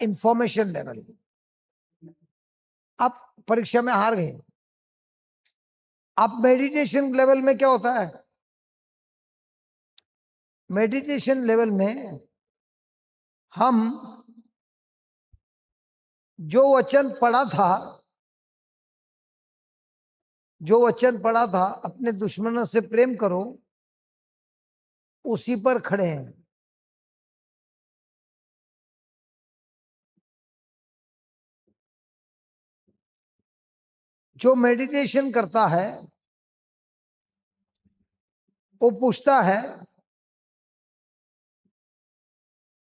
Information level. आप परीक्षा में हार गए। आप मेडिटेशन लेवल में क्या होता है? मेडिटेशन लेवल में हम जो वचन पढ़ा था, अपने दुश्मनों से प्रेम करो, उसी पर खड़े हैं। जो मेडिटेशन करता है वो पूछता है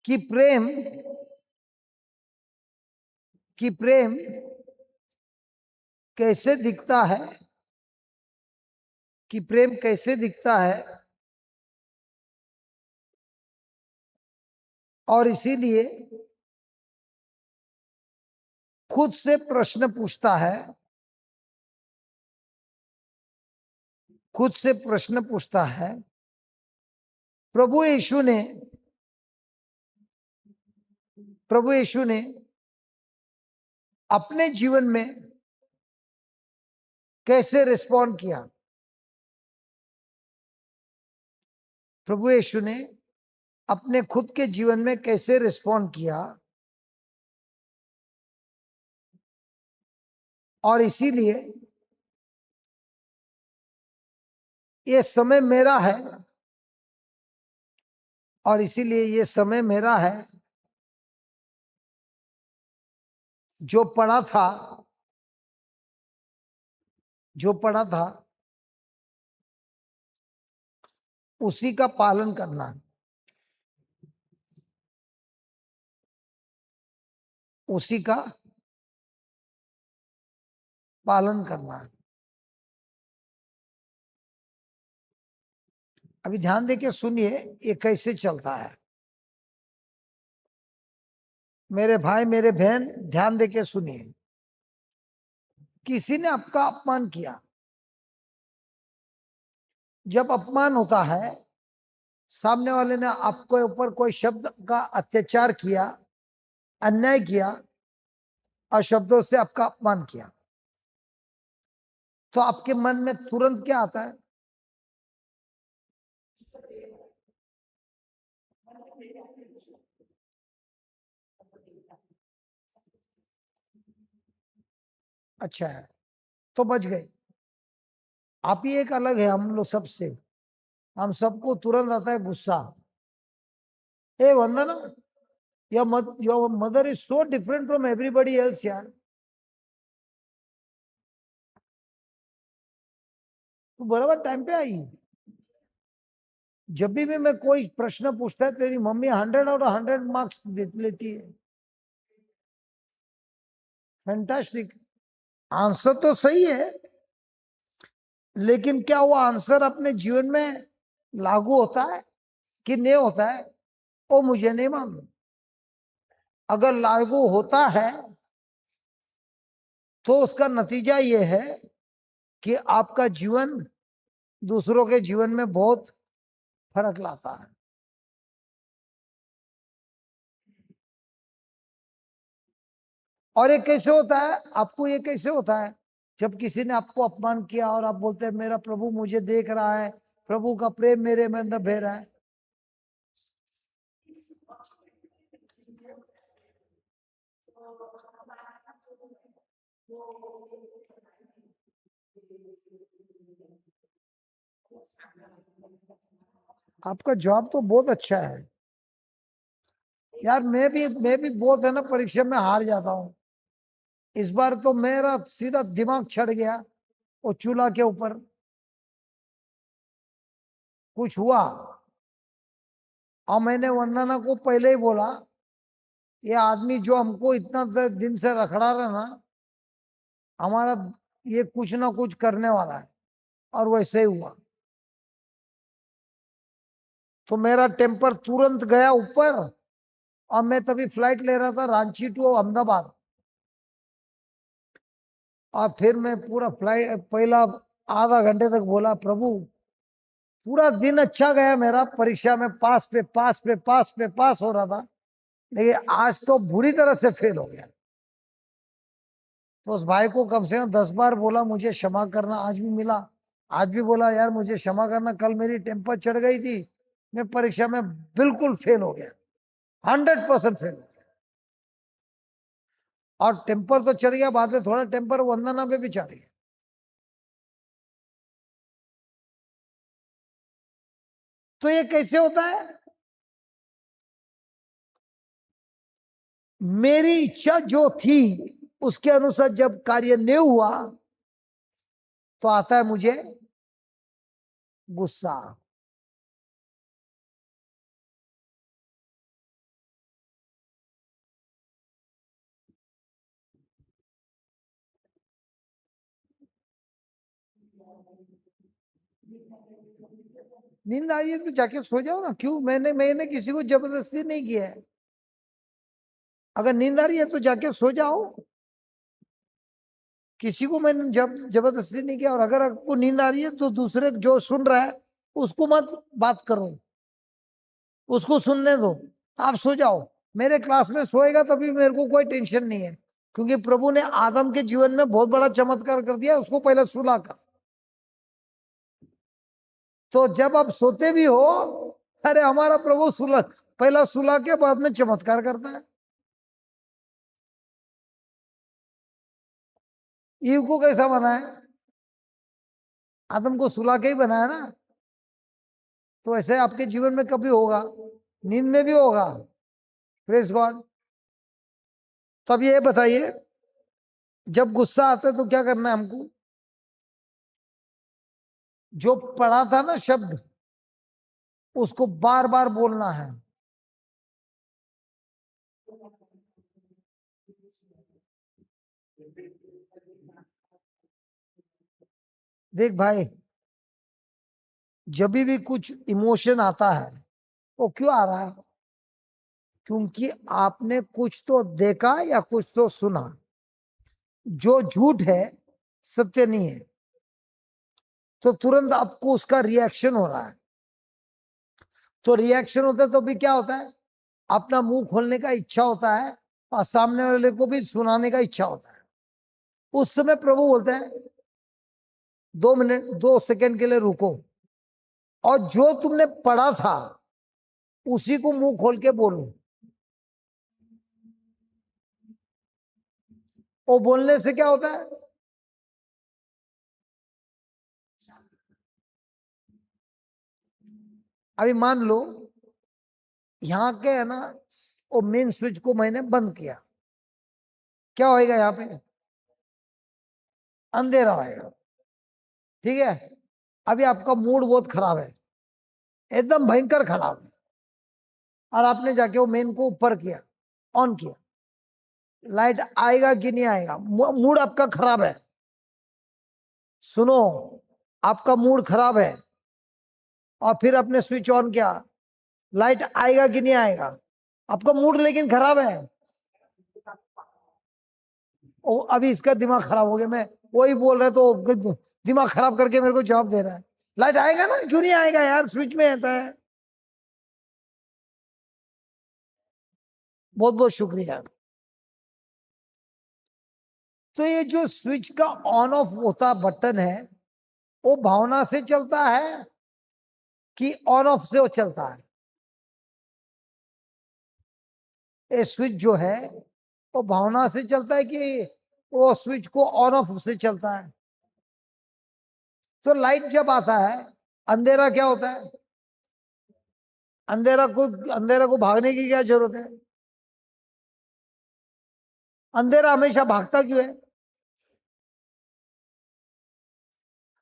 कि प्रेम कैसे दिखता है, और इसीलिए खुद से प्रश्न पूछता है। प्रभु यीशु ने अपने जीवन में कैसे रिस्पॉन्ड किया? प्रभु यीशु ने अपने खुद के जीवन में कैसे रिस्पॉन्ड किया? और इसीलिए ये समय मेरा है, जो पढ़ा था उसी का पालन करना, अभी ध्यान देके सुनिए ये कैसे चलता है। मेरे भाई मेरे बहन ध्यान देके सुनिए। किसी ने आपका अपमान किया। जब अपमान होता है, सामने वाले ने आपके ऊपर कोई शब्द का अत्याचार किया, अन्याय किया और शब्दों से आपका अपमान किया, तो आपके मन में तुरंत क्या आता है? अच्छा है तो बच गए। आप ही एक अलग है हम लोग सबसे। हम सबको तुरंत आता है गुस्सा। ए Vandana, your mother is so different from everybody else यार। तू बराबर टाइम पे आई। जब भी मैं कोई प्रश्न पूछता है तेरी मम्मी 100 आउट ऑफ 100 मार्क्स दे लेती है। फैंटास्टिक। आंसर तो सही है, लेकिन क्या वो आंसर अपने जीवन में लागू होता है कि नहीं होता है, वो मुझे नहीं मालूम। अगर लागू होता है तो उसका नतीजा ये है कि आपका जीवन दूसरों के जीवन में बहुत फर्क लाता है। और ये कैसे होता है? आपको ये कैसे होता है? जब किसी ने आपको अपमान किया और आप बोलते हैं मेरा प्रभु मुझे देख रहा है, प्रभु का प्रेम मेरे में अंदर बह रहा है। आपका जवाब तो बहुत अच्छा है यार। मैं भी बहुत है ना, परीक्षा में हार जाता हूँ। इस बार तो मेरा सीधा दिमाग चढ़ गया वो चूल्हा के ऊपर। कुछ हुआ और मैंने वंदना को पहले ही बोला, ये आदमी जो हमको इतना दिन से रखड़ा रहा ना, हमारा ये कुछ ना कुछ करने वाला है। और वैसे ही हुआ। तो मेरा टेम्पर तुरंत गया ऊपर और मैं तभी फ्लाइट ले रहा था रांची टू अहमदाबाद। और फिर मैं पूरा फ्लाइट पहला आधा घंटे तक बोला प्रभु पूरा दिन अच्छा गया मेरा, परीक्षा में पास पे पास पे पास पे पास हो रहा था। लेकिन आज तो बुरी तरह से फेल हो गया। तो उस भाई को कम से कम 10 बार बोला मुझे क्षमा करना, आज भी मिला। आज भी बोला यार मुझे क्षमा करना, कल मेरी टेम्पर चढ़ गई थी, मैं परीक्षा में बिल्कुल फेल हो गया, 100% फेल हो गया। और टेम्पर तो चढ़ गया, बाद में थोड़ा टेम्पर वंदना पे भी चढ़ गया। तो ये कैसे होता है? मेरी इच्छा जो थी उसके अनुसार जब कार्य नहीं हुआ तो आता है मुझे गुस्सा। नींद आई है तो जाके सो जाओ ना, क्यों? मैंने मैंने किसी को जबरदस्ती नहीं किया है। अगर नींद आ रही है तो जाके सो जाओ, किसी को मैंने जबरदस्ती नहीं किया। और अगर आपको नींद आ रही है तो दूसरे जो सुन रहा है उसको मत बात करो, उसको सुनने दो, आप सो जाओ। मेरे क्लास में सोएगा तभी मेरे को कोई टेंशन नहीं है, क्योंकि प्रभु ने आदम के जीवन में बहुत बड़ा चमत्कार कर दिया, उसको पहले सुला कर। तो जब आप सोते भी हो, अरे हमारा प्रभु सुला, पहला सुला के बाद में चमत्कार करता है। ईव को कैसा बनाया? आदम को सुला के ही बनाया ना। तो ऐसे आपके जीवन में कभी होगा, नींद में भी होगा। Praise God. तो अब ये बताइए, जब गुस्सा आता है तो क्या करना है हमको? जो पढ़ा था ना शब्द, उसको बार बार बोलना है। देख भाई, जब भी कुछ इमोशन आता है, वो क्यों आ रहा है? क्योंकि आपने कुछ तो देखा या कुछ तो सुना जो झूठ है, सत्य नहीं है। तो तुरंत आपको उसका रिएक्शन हो रहा है। तो रिएक्शन होता है तो भी क्या होता है? अपना मुंह खोलने का इच्छा होता है, और सामने वाले को भी सुनाने का इच्छा होता है। उस समय प्रभु बोलते हैं 2 मिनट 2 सेकंड के लिए रुको, और जो तुमने पढ़ा था उसी को मुंह खोल के बोलो। वो बोलने से क्या होता है? अभी मान लो यहाँ के है ना, वो मेन स्विच को मैंने बंद किया, क्या होएगा यहाँ पे? अंधेरा होएगा। ठीक है, अभी आपका मूड बहुत खराब है, एकदम भयंकर खराब है, और आपने जाके वो मेन को ऊपर किया, ऑन किया। लाइट आएगा कि नहीं आएगा? मूड आपका खराब है, सुनो, आपका मूड खराब है, और फिर आपने स्विच ऑन किया, लाइट आएगा कि नहीं आएगा? आपका मूड लेकिन खराब है। ओ, अभी इसका दिमाग खराब हो गया, मैं वही बोल रहा तो दिमाग खराब करके मेरे को जवाब दे रहा है। लाइट आएगा ना, क्यों नहीं आएगा यार, स्विच में आता है। बहुत बहुत शुक्रिया। तो ये जो स्विच का ऑन ऑफ होता बटन है, वो भावना से चलता है कि ऑन ऑफ से वो चलता है? ये स्विच जो है वो भावना से चलता है कि वो स्विच को ऑन ऑफ से चलता है? तो लाइट जब आता है, अंधेरा क्या होता है? अंधेरा को भागने की क्या जरूरत है? अंधेरा हमेशा भागता क्यों है?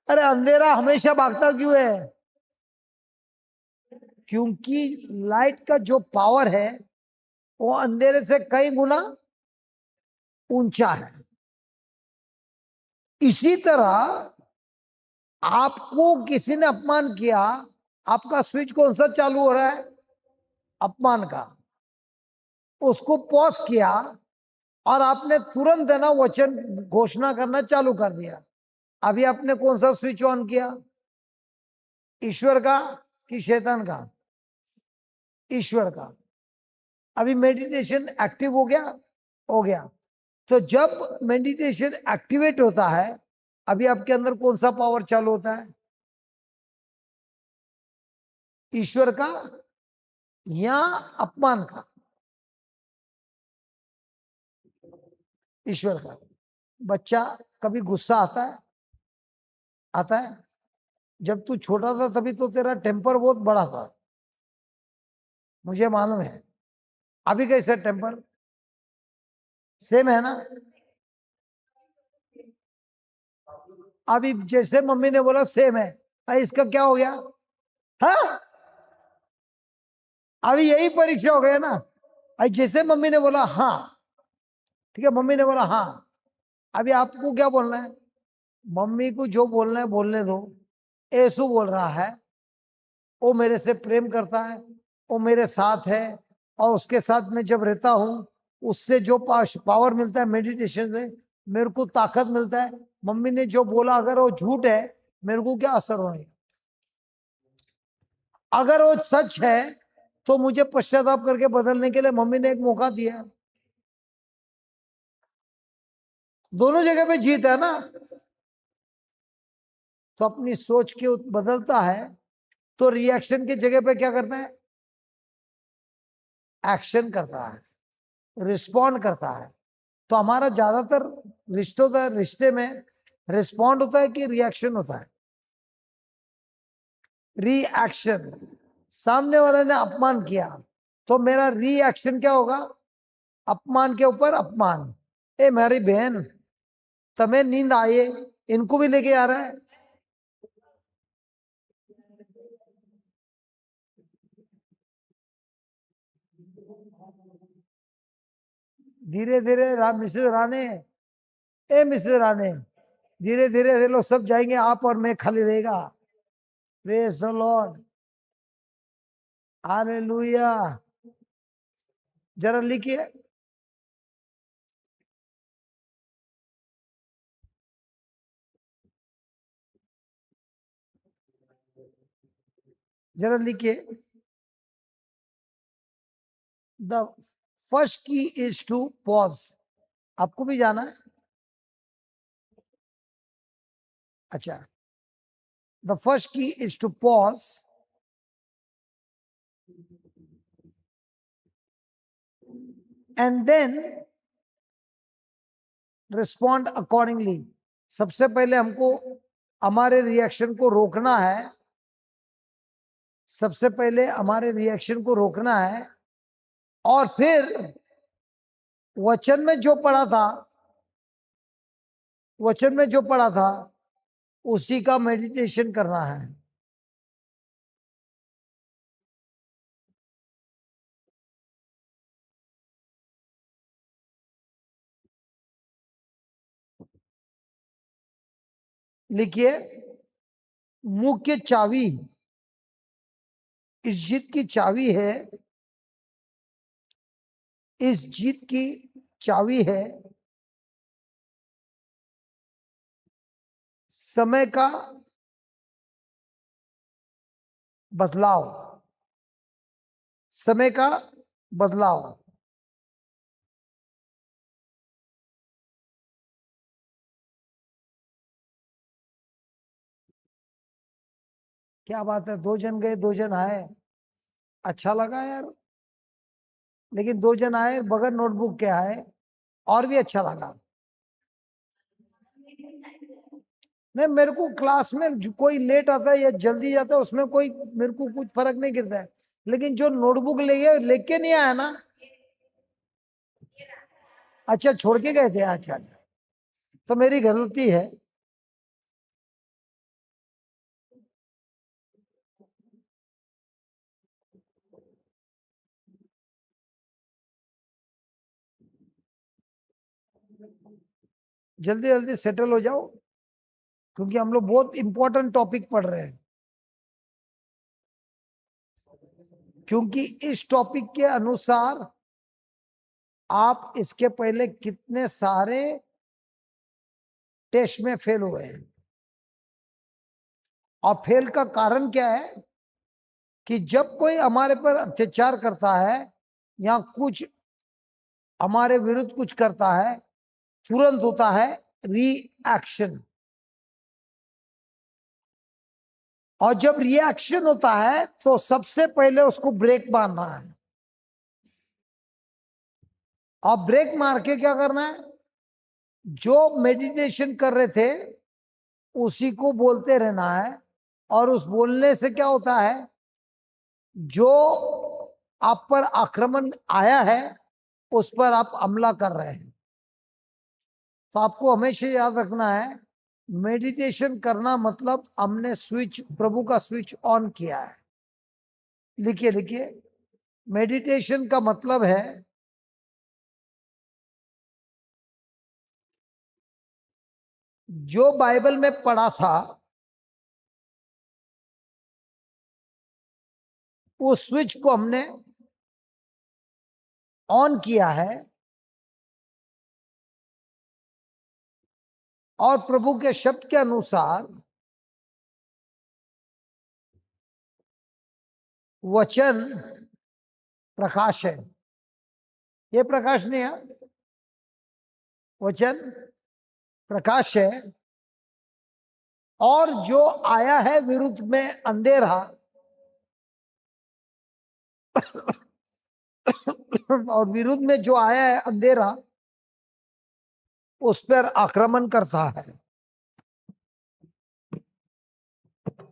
अरे अंधेरा हमेशा भागता क्यों है? क्योंकि लाइट का जो पावर है वो अंधेरे से कई गुना ऊंचा है। इसी तरह आपको किसी ने अपमान किया, आपका स्विच कौन सा चालू हो रहा है? अपमान का। उसको पॉज किया, और आपने तुरंत है ना वचन घोषणा करना चालू कर दिया। अभी आपने कौन सा स्विच ऑन किया? ईश्वर का कि शैतान का? ईश्वर का। अभी मेडिटेशन एक्टिव हो गया, हो गया। तो जब मेडिटेशन एक्टिवेट होता है, अभी आपके अंदर कौन सा पावर चालू होता है? ईश्वर का या अपमान का? ईश्वर का। बच्चा, कभी गुस्सा आता है? आता है। जब तू छोटा था तभी तो तेरा टेम्पर बहुत बड़ा था, मुझे मालूम है। अभी कैसा टेम्पर? सेम है ना? अभी जैसे मम्मी ने बोला सेम है, इसका क्या हो गया? हाँ, अभी यही परीक्षा हो गया ना। जैसे मम्मी ने बोला हाँ, ठीक है, मम्मी ने बोला हाँ, अभी आपको क्या बोलना है? मम्मी को जो बोलना है बोलने दो। ऐसु बोल रहा है, वो मेरे से प्रेम करता है, वो मेरे साथ है, और उसके साथ मैं जब रहता हूं, उससे जो पावर मिलता है मेडिटेशन से, मेरे को ताकत मिलता है। मम्मी ने जो बोला अगर वो झूठ है, मेरे को क्या असर होगा? अगर वो सच है तो मुझे पश्चाताप करके बदलने के लिए मम्मी ने एक मौका दिया। दोनों जगह पे जीत है ना। तो अपनी सोच के बदलता है, तो रिएक्शन की जगह पे क्या करता है? एक्शन करता है, रिस्पॉन्ड करता है। तो हमारा ज्यादातर रिश्ते में रिस्पॉन्ड होता है कि रिएक्शन होता है? रिएक्शन। सामने वाले ने अपमान किया, तो मेरा रिएक्शन क्या होगा? अपमान के ऊपर अपमान। ए मेरी बहन, तुम्हें नींद आई है, इनको भी लेके आ रहा है। धीरे धीरे मिसेज राणे, ए मिसेज राणे, धीरे धीरे ये लोग सब जाएंगे, आप और मैं खाली रहेगा। Praise the lord, hallelujah. जरा लिखिए, जरा लिखिए। The first key is to pause. आपको भी जाना है? अच्छा। The first key is to pause and then respond accordingly. सबसे पहले हमको हमारे रिएक्शन को रोकना है। सबसे पहले हमारे रिएक्शन को रोकना है, और फिर वचन में जो पढ़ा था, वचन में जो पढ़ा था उसी का मेडिटेशन करना है। लिखिए, मुख्य चाबी, इस जीत की चाबी है, इस जीत की चाबी है समय का बदलाव। समय का बदलाव। क्या बात है, 2 जन गए 2 जन आए, अच्छा लगा यार। लेकिन 2 जन आए बगैर नोटबुक के आए, और भी अच्छा लगा। नहीं, मेरे को क्लास में कोई लेट आता है या जल्दी जाता है, उसमें कोई मेरे को कुछ फर्क नहीं गिरता है। लेकिन जो नोटबुक लेके नहीं आया ना, अच्छा छोड़ के गए थे, अच्छा अच्छा, तो मेरी गलती है। जल्दी जल्दी सेटल हो जाओ, क्योंकि हम लोग बहुत इंपॉर्टेंट टॉपिक पढ़ रहे हैं। क्योंकि इस टॉपिक के अनुसार आप इसके पहले कितने सारे टेस्ट में फेल हुए हैं। और फेल का कारण क्या है? कि जब कोई हमारे पर अत्याचार करता है, या कुछ हमारे विरुद्ध कुछ करता है, तुरंत होता है रिएक्शन। और जब रिएक्शन होता है तो सबसे पहले उसको ब्रेक मारना है। और ब्रेक मार के क्या करना है, जो मेडिटेशन कर रहे थे उसी को बोलते रहना है। और उस बोलने से क्या होता है, जो आप पर आक्रमण आया है उस पर आप हमला कर रहे हैं। तो आपको हमेशा याद रखना है, मेडिटेशन करना मतलब हमने स्विच, प्रभु का स्विच ऑन किया है। लिखिए लिखिए, मेडिटेशन का मतलब है जो बाइबल में पढ़ा था उस स्विच को हमने ऑन किया है और प्रभु के शब्द के अनुसार वचन प्रकाश है। ये प्रकाश नहीं है, वचन प्रकाश है। और जो आया है विरुद्ध में अंधेरा और विरुद्ध में जो आया है अंधेरा उस पर आक्रमण करता है,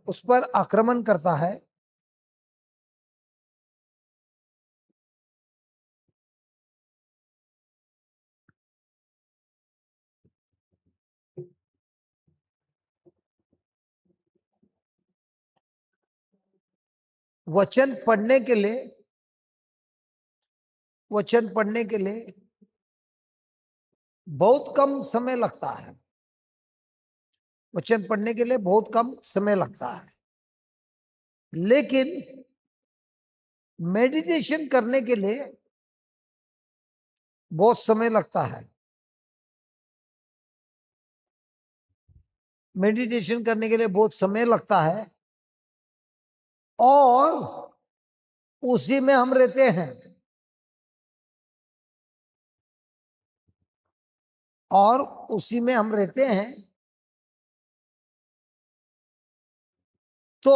उस पर आक्रमण करता है। वचन पढ़ने के लिए, वचन पढ़ने के लिए बहुत कम समय लगता है। वचन पढ़ने के लिए बहुत कम समय लगता है, लेकिन मेडिटेशन करने के लिए बहुत समय लगता है। मेडिटेशन करने के लिए बहुत समय लगता है और उसी में हम रहते हैं। और उसी में हम रहते हैं तो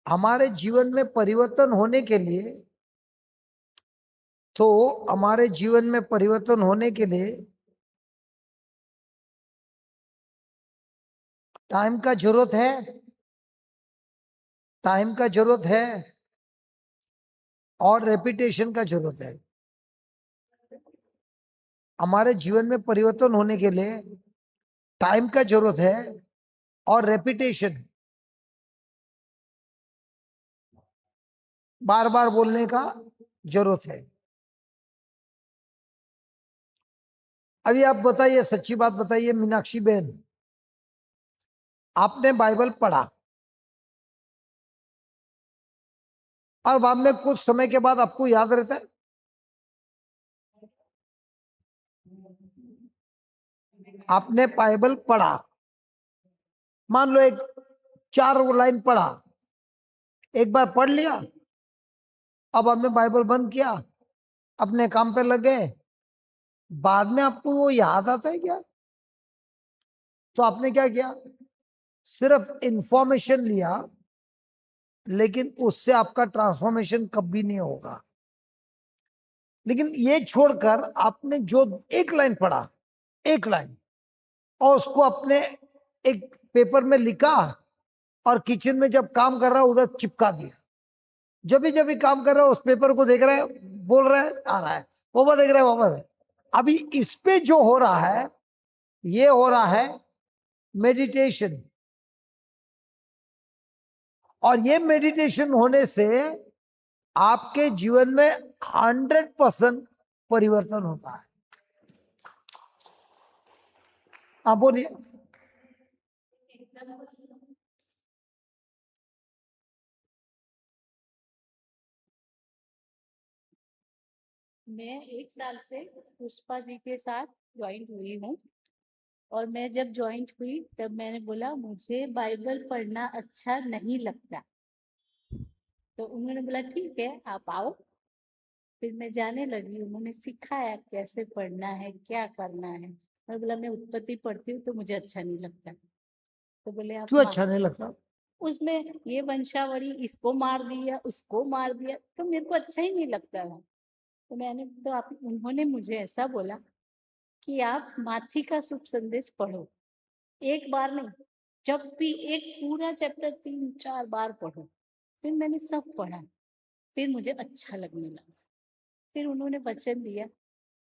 हमारे जीवन में परिवर्तन होने के लिए, तो हमारे जीवन में परिवर्तन होने के लिए टाइम का जरूरत है। टाइम का जरूरत है और रेपिटेशन का जरूरत है। हमारे जीवन में परिवर्तन होने के लिए टाइम का जरूरत है और रेपिटेशन, बार बार बोलने का जरूरत है। अभी आप बताइए, सच्ची बात बताइए मीनाक्षी बहन, आपने बाइबल पढ़ा और बाद में कुछ समय के बाद आपको याद रहता है? आपने बाइबल पढ़ा, मान लो एक 4 लाइन पढ़ा, एक बार पढ़ लिया, अब आपने बाइबल बंद किया, अपने काम पे लग गए, बाद में आपको वो याद आता है क्या? तो आपने क्या किया, सिर्फ इंफॉर्मेशन लिया, लेकिन उससे आपका ट्रांसफॉर्मेशन कभी नहीं होगा। लेकिन ये छोड़कर आपने जो 1 लाइन पढ़ा, 1 लाइन, और उसको अपने एक पेपर में लिखा और किचन में जब काम कर रहा है उधर चिपका दिया। जब भी काम कर रहा है उस पेपर को देख रहा है, बोल रहा है, आ रहा है, वो देख रहा है, वापस है। अभी इस पे जो हो रहा है ये हो रहा है मेडिटेशन। और ये मेडिटेशन होने से आपके जीवन में 100% परिवर्तन होता है। आप बोलिए। मैं 1 साल से पुष्पा जी के साथ ज्वाइंट हुई हूँ। और मैं जब ज्वाइंट हुई तब मैंने बोला मुझे बाइबल पढ़ना अच्छा नहीं लगता। तो उन्होंने बोला ठीक है आप आओ। फिर मैं जाने लगी, उन्होंने सिखाया कैसे पढ़ना है, क्या करना है। मैं बोला मैं उत्पत्ति पढ़ती हूँ तो मुझे अच्छा नहीं लगता। तो बोले आप क्यों अच्छा नहीं लगता? उसमें ये वंशावली, इसको मार दिया उसको मार दिया, तो मेरे को अच्छा ही नहीं लगता है। तो मैंने तो आप उन्होंने मुझे ऐसा बोला कि आप माथी का शुभ संदेश पढ़ो, एक बार नहीं, जब भी एक पूरा चैप्टर 3-4 बार पढ़ो। फिर मैंने सब पढ़ा, फिर मुझे अच्छा लगने लगा। फिर उन्होंने वचन दिया,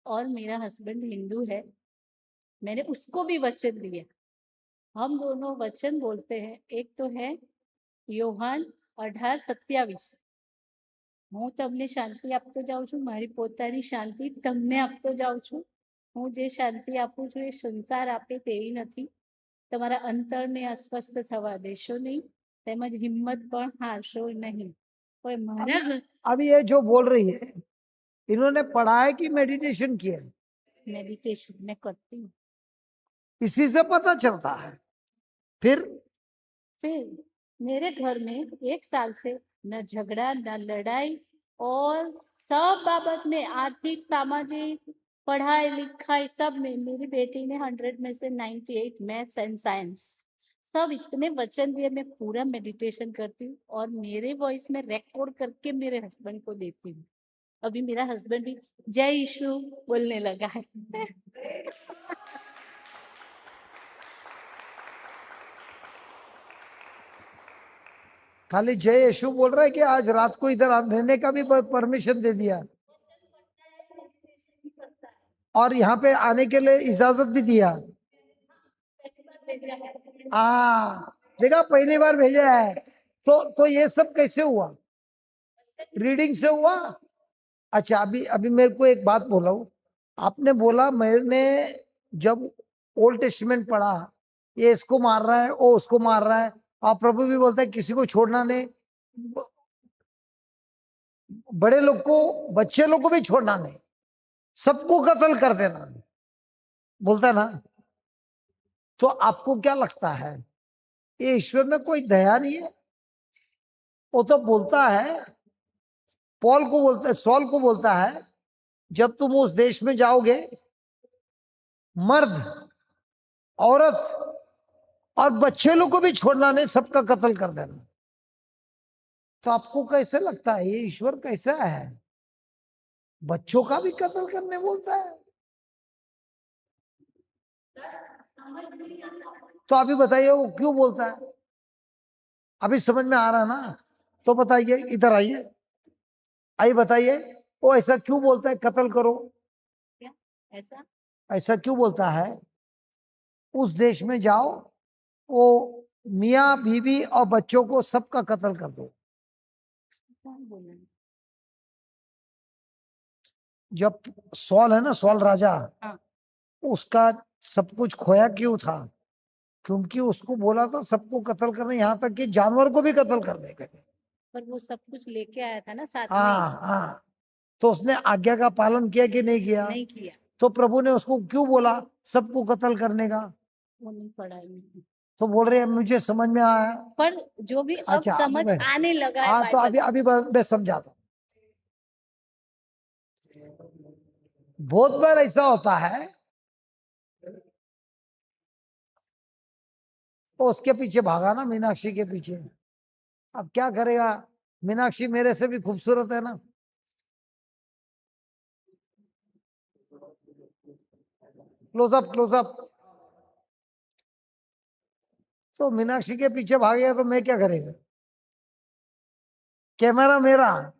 और मेरा हस्बैंड हिंदू है, मैंने उसको भी वचन दिया। हम दोनों वचन बोलते हैं। एक तो है योहान 18:27, હું તમને શાંતિ આપતો જાઉં છું, મારી પોતાની શાંતિ તમને આપતો જાઉં છું. હું જે શાંતિ આપું છું એ સંસાર આપે તેવી નથી. તમારા અંતરને અસ્વસ્થ થવા દેશો નહીં, તેમજ હિંમત પણ હારશો નહીં. પણ મારા अभी ये जो बोल रही है, इन्होंने पढ़ा है कि मेडिटेशन किया है? मेडिटेशन मैं करती हूँ। इसी से पता चलता है। फिर फिर मेरे घर में 1 साल से न झगड़ा न लड़ाई, और सब बाबत में, आर्थिक सामाजिक पढ़ाई लिखाई सब में, मेरी बेटी ने 100 में से 98, मैथ्स एंड साइंस सब इतने वचन दिए। मैं पूरा मेडिटेशन करती हूँ और मेरे वॉइस में रिकॉर्ड करके मेरे हस्बैंड को देती हूँ। अभी मेरा हस्बैंड भी जय यीशु बोलने लगा है। खाली जय यीशु बोल रहा है कि आज रात को इधर रहने का भी परमिशन दे दिया, और यहाँ पे आने के लिए इजाजत भी दिया? देखा, पहली बार भेजा है। तो ये सब कैसे हुआ? रीडिंग से हुआ? अच्छा, अभी अभी मेरे को एक बात बोला हूँ। आपने बोला मैंने जब ओल्ड टेस्टामेंट पढ़ा, ये इसको मार रहा है, वो उसको मार रहा है, और प्रभु भी बोलता है किसी को छोड़ना नहीं, बड़े लोग को बच्चे लोग को भी छोड़ना नहीं, सबको कत्ल कर देना, बोलता है ना। तो आपको क्या लगता है, ये ईश्वर में कोई दया नहीं है? वो तो बोलता है, पॉल को बोलता है, सॉल को बोलता है, जब तुम उस देश में जाओगे, मर्द औरत और बच्चे लोग को भी छोड़ना नहीं, सबका कत्ल कर देना। तो आपको कैसे लगता है ये ईश्वर कैसा है? बच्चों का भी कत्ल करने बोलता है? तो अभी बताइए वो क्यों बोलता है? अभी समझ में आ रहा है ना? तो बताइए, इधर आइए, आइए बताइए, वो ऐसा क्यों बोलता है कत्ल करो? क्या ऐसा? ऐसा क्यों बोलता है? उस देश में जाओ, वो मियाँ बीवी और बच्चों को सबका कत्ल कर दो। कौन बोला? जब सॉल है ना, सॉल राजा, हाँ। उसका सब कुछ खोया क्यों था? क्योंकि उसको बोला था सबको कत्ल करने, यहाँ तक कि जानवर को भी कत्ल करने के लिए। पर वो सब कुछ लेके आया था ना साथ में। हाँ हाँ, तो उसने आज्ञा का पालन किया कि नहीं किया? नहीं किया। तो प्रभु ने उसको क्यों बोला सबको कत्ल करने का? वो नहीं पढ़ा है मैंने। तो बोल रहे हैं मुझे समझ में आया। पर जो भी अब अच्छा, समझ आने लगा है हाँ, तो बाइबल अभी अभी मैं समझाता हूँ। बहुत बार ऐसा होता है, वो उसके पीछे भागा ना, मीनाक्षी के पीछे। अब क्या करेगा, मीनाक्षी मेरे से भी खूबसूरत है ना। Closeup closeup. तो मीनाक्षी के पीछे भाग गया तो मैं क्या करेगा? कैमरा मेरा,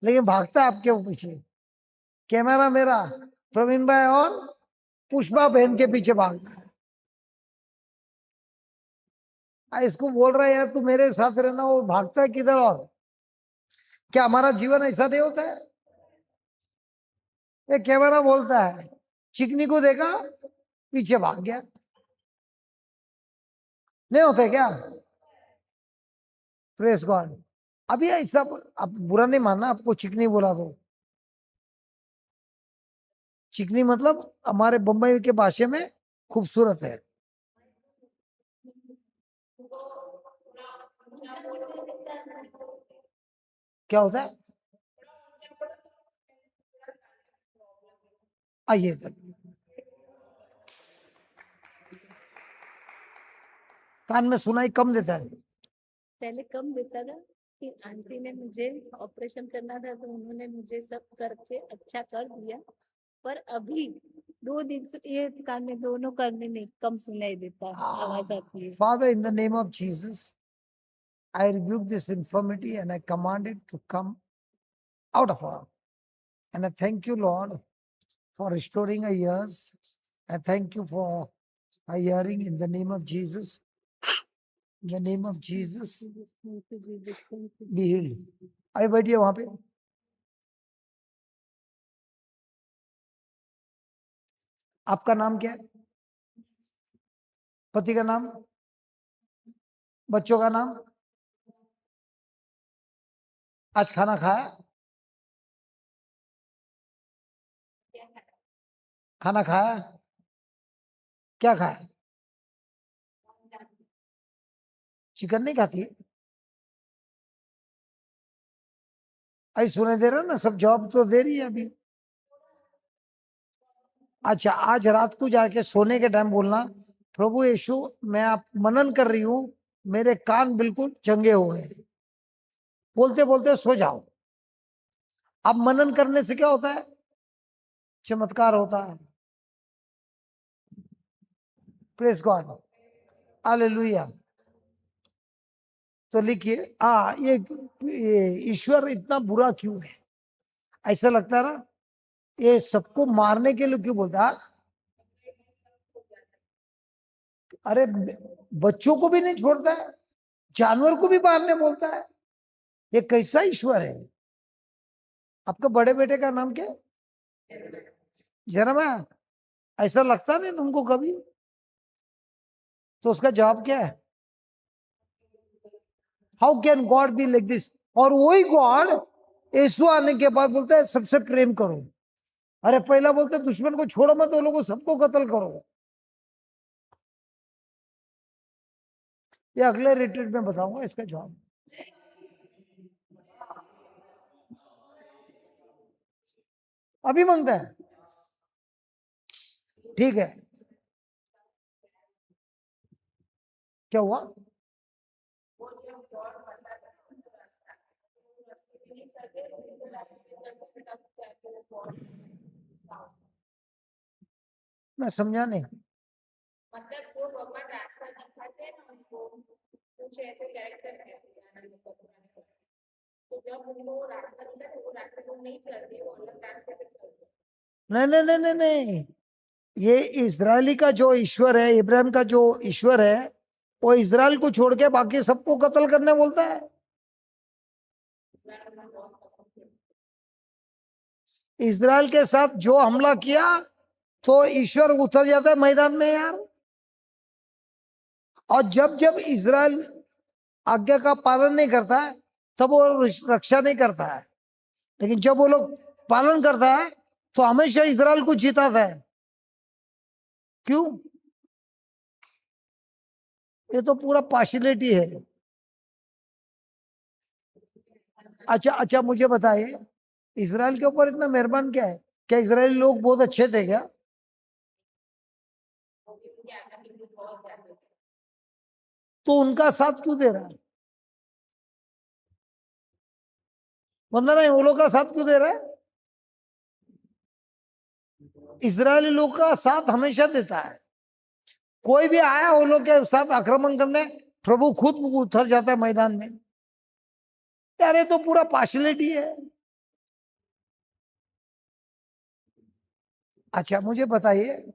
लेकिन भागता है आपके पीछे। कैमरा मेरा, प्रवीण भाई और पुष्पा बहन के पीछे भागता है। इसको बोल रहा है यार तू मेरे साथ रहना, वो भागता है किधर? और क्या हमारा जीवन ऐसा नहीं होता है? ये कैमरा बोलता है, चिकनी को देखा पीछे भाग गया, नहीं होता क्या? Press God. अभी ऐसा, आप बुरा नहीं मानना, आपको चिकनी बोला तो। चिकनी मतलब हमारे बंबई के भाषा में खूबसूरत है। क्या होता है? आइए इधर। कान में सुनाई कम देता है। पहले कम देता था, फिर आंटी ने मुझे ऑपरेशन करना था तो उन्होंने मुझे सब करके अच्छा कर दिया। पर अभी 2 दिन से ये कान में, दोनों कान में नहीं, कम सुनाई देता है, आवाज आती है। Father, in the name of Jesus, I rebuke this infirmity and I command it to come out of her. And I thank you, Lord, for restoring her ears. I thank you for her hearing in the name of Jesus. In the name of Jesus, be healed. आइए बैठिए वहां पे। आपका नाम क्या है? पति का नाम? बच्चों का नाम? आज खाना खाया? खाना खाया? क्या खाया? चिकन नहीं खाती है? आई सुने दे रहा ना, सब जवाब तो दे रही है अभी। अच्छा, आज रात को जाके सोने के टाइम बोलना, प्रभु यीशु मैं आप मनन कर रही हूं, मेरे कान बिल्कुल चंगे हो गए। बोलते बोलते सो जाओ। अब मनन करने से क्या होता है? चमत्कार होता है। Praise God, hallelujah. तो लिखिए, ये ईश्वर इतना बुरा क्यों है? ऐसा लगता है ना, ये सबको मारने के लिए क्यों बोलता है? अरे बच्चों को भी नहीं छोड़ता है, जानवर को भी मारने बोलता है। ये कैसा ईश्वर है? आपके बड़े बेटे का नाम क्या है? जरमया। ऐसा लगता नहीं तुमको कभी? तो उसका जवाब क्या है? How can God be like this? और वही गॉड यीशु आने के बाद बोलता है सबसे प्रेम करो। अरे पहला बोलते दुश्मन को छोड़ो मत, वो लोगों सबको कत्ल करो। ये अगले रिट्रीट में बताऊंगा इसका जवाब। अभी मांगता है? ठीक है। क्या हुआ? मैं समझा नहीं। मतलब जो भगवान रास्ता दिखाते हैं ना उनको, कुछ ऐसे कैरेक्टर है, तो जब उनको वो रास्ता दिखता है वो रास्ते को नहीं चलते, वो अलग रास्ते पे चलते। नहीं नहीं नहीं नहीं नहीं, ये इजरायली का जो ईश्वर है, इब्राहिम का जो ईश्वर है, वो इजराइल को छोड़ के बाकी सबको कत्ल करने बोलता है। इजराइल के साथ जो हमला किया तो ईश्वर उतर जाता है मैदान में यार। और जब जब इजराइल आज्ञा का पालन नहीं करता है तब वो रक्षा नहीं करता है, लेकिन जब वो लोग पालन करता है तो हमेशा इजराइल को जीताता है। क्यों? ये तो पूरा पार्शियलिटी है। अच्छा अच्छा, मुझे बताइए, इजराइल के ऊपर इतना मेहरबान क्या है? क्या इजरायली लोग बहुत अच्छे थे क्या? तो उनका साथ क्यों दे रहा है? वंदना नहीं, वो लोग का साथ क्यों दे रहा है? इजरायली लोग का साथ हमेशा देता है। कोई भी आया वो लोग के साथ आक्रमण करने, प्रभु खुद उतर जाता है मैदान में। यार ये तो पूरा पार्शियलिटी है। अच्छा मुझे बताइए,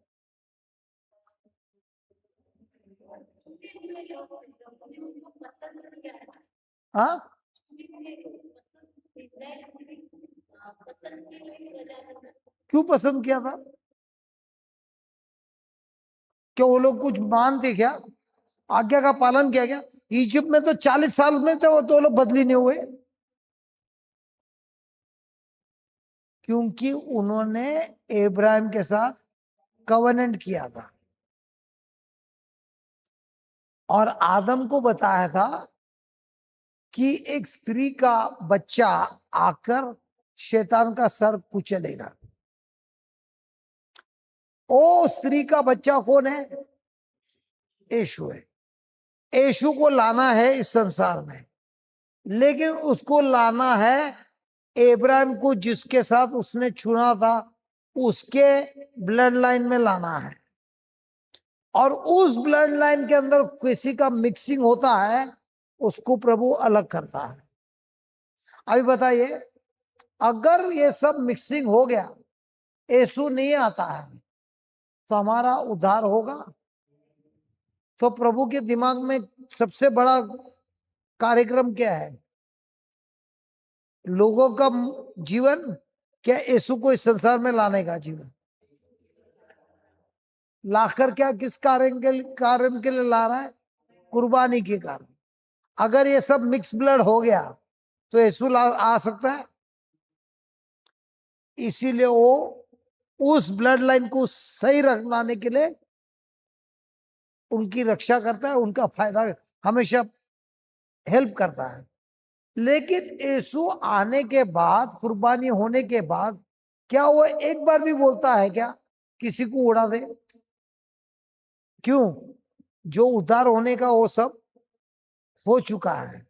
हाँ क्यों पसंद किया था? क्या वो लोग कुछ मानते क्या? आज्ञा का पालन किया क्या? इजिप्ट में तो 40 साल में थे वो, तो लोग बदली नहीं हुए, क्योंकि उन्होंने इब्राहिम के साथ कवेनेंट किया था और आदम को बताया था कि एक स्त्री का बच्चा आकर शैतान का सर कुचलेगा। ओ स्त्री का बच्चा कौन है? यीशु है। यीशु को लाना है इस संसार में, लेकिन उसको लाना है इब्राहिम को, जिसके साथ उसने चुना था, उसके ब्लड लाइन में लाना है। और उस ब्लड लाइन के अंदर किसी का मिक्सिंग होता है, उसको प्रभु अलग करता है। अभी बताइए, अगर ये सब मिक्सिंग हो गया, यीशु नहीं आता है, तो हमारा उद्धार होगा? तो प्रभु के दिमाग में सबसे बड़ा कार्यक्रम क्या है? लोगों का जीवन, क्या यीशु को इस संसार में लाने का जीवन? लाकर क्या, किस कारण के लिए ला रहा है? कुर्बानी के कारण। अगर ये सब मिक्स ब्लड हो गया तो यीशु आ सकता है? इसीलिए वो उस ब्लड लाइन को सही लाने के लिए उनकी रक्षा करता है, उनका फायदा हमेशा हेल्प करता है। लेकिन यीशु आने के बाद, कुर्बानी होने के बाद, क्या वो एक बार भी बोलता है क्या किसी को उड़ा दे? क्यों? जो उद्धार होने का वो सब हो चुका है।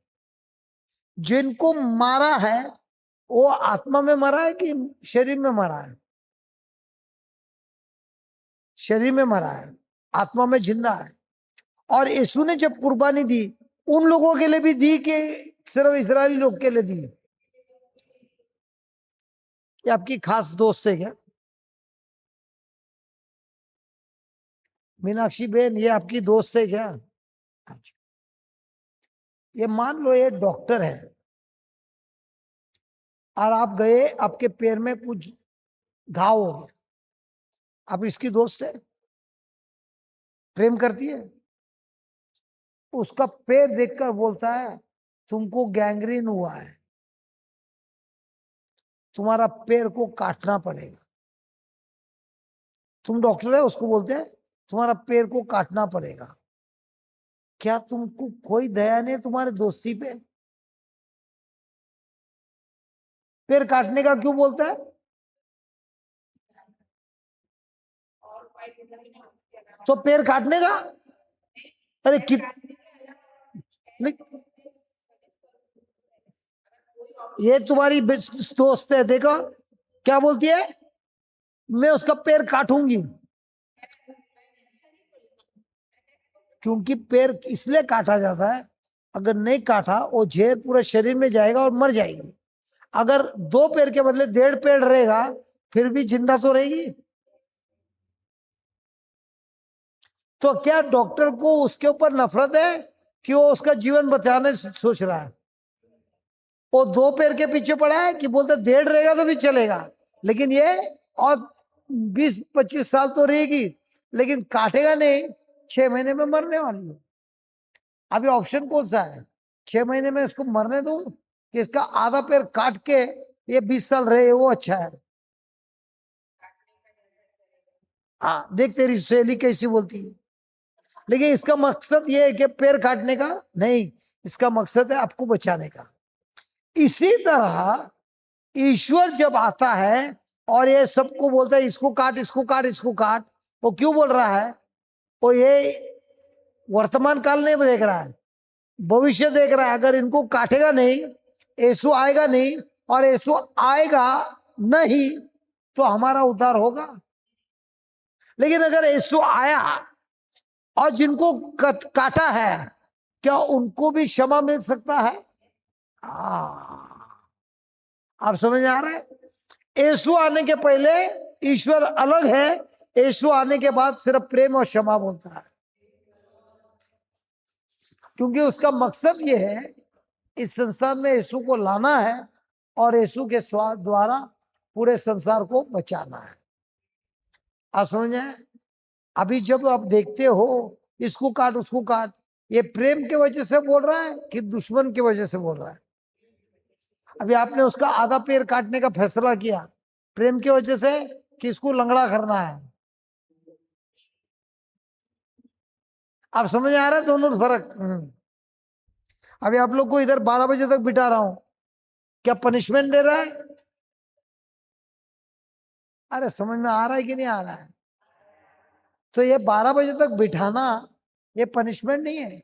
जिनको मारा है वो आत्मा में मरा है कि शरीर में मरा है? शरीर में मरा है, आत्मा में जिंदा है। और यीशु ने जब कुर्बानी दी, उन लोगों के लिए भी दी कि सिर्फ इस्राएली लोग के लिए दी? ये आपकी खास दोस्त है क्या मीनाक्षी बहन? ये आपकी दोस्त है क्या? अच्छा। ये मान लो ये डॉक्टर है और आप गए, आपके पैर में कुछ घाव हो गया, आप इसकी दोस्त है? प्रेम करती है? उसका पैर देखकर बोलता है तुमको गैंग्रीन हुआ है, तुम्हारा पैर को काटना पड़ेगा। तुम डॉक्टर है, उसको बोलते हैं तुम्हारा पैर को काटना पड़ेगा। क्या तुमको कोई दया नहीं तुम्हारे दोस्ती पे? पैर काटने का क्यों बोलता है? तो पैर काटने का? अरे नहीं, ये तुम्हारी दोस्त है, देखो क्या बोलती है, मैं उसका पैर काटूंगी। क्योंकि पैर इसलिए काटा जाता है, अगर नहीं काटा वो जहर पूरे शरीर में जाएगा और मर जाएगी। अगर 2 पैर के बदले 1.5 पैर रहेगा, फिर भी जिंदा तो रहेगी। तो क्या डॉक्टर को उसके ऊपर नफरत है कि वो उसका जीवन बचाने सोच रहा है? वो 2 पैर के पीछे पड़ा है कि बोलते 1.5 रहेगा तो भी चलेगा, लेकिन ये और 20-25 साल तो रहेगी, लेकिन काटेगा नहीं, 6 महीने में मरने वाली है। अभी ऑप्शन कौन सा है? 6 महीने में इसको मरने दो कि इसका आधा पैर काट के ये 20 साल रहे, वो अच्छा है? हाँ, देख तेरी सहेली कैसी बोलती है। लेकिन इसका मकसद ये है कि पैर काटने का नहीं, इसका मकसद है आपको बचाने का। इसी तरह ईश्वर जब आता है और ये सबको बोलता है इसको काट, इसको काट, इसको काट, वो क्यों बोल रहा है? वो ये वर्तमान काल नहीं देख रहा है, भविष्य देख रहा है। अगर इनको काटेगा नहीं, यीशु आएगा नहीं, और यीशु आएगा नहीं तो हमारा उद्धार होगा। लेकिन अगर यीशु आया और जिनको काटा है, क्या उनको भी क्षमा मिल सकता है? आप समझ आ रहे हैं? यीशु आने के पहले ईश्वर अलग है, यीशु आने के बाद सिर्फ प्रेम और क्षमा बोलता है। क्योंकि उसका मकसद ये है, इस संसार में यीशु को लाना है और यीशु के द्वारा पूरे संसार को बचाना है। आप समझ आए? अभी जब आप देखते हो इसको काट, उसको काट, ये प्रेम की वजह से बोल रहा है कि दुश्मन की वजह से बोल रहा है? अभी आपने उसका आधा पैर काटने का फैसला किया प्रेम की वजह से कि इसको लंगड़ा करना है? आप समझ आ रहा है दोनों फर्क? अभी आप लोग को इधर 12 बजे तक बिठा रहा हूं, क्या पनिशमेंट दे रहा है? अरे समझ में आ रहा है कि नहीं आ रहा है? तो ये 12 बजे तक बिठाना ये पनिशमेंट नहीं है,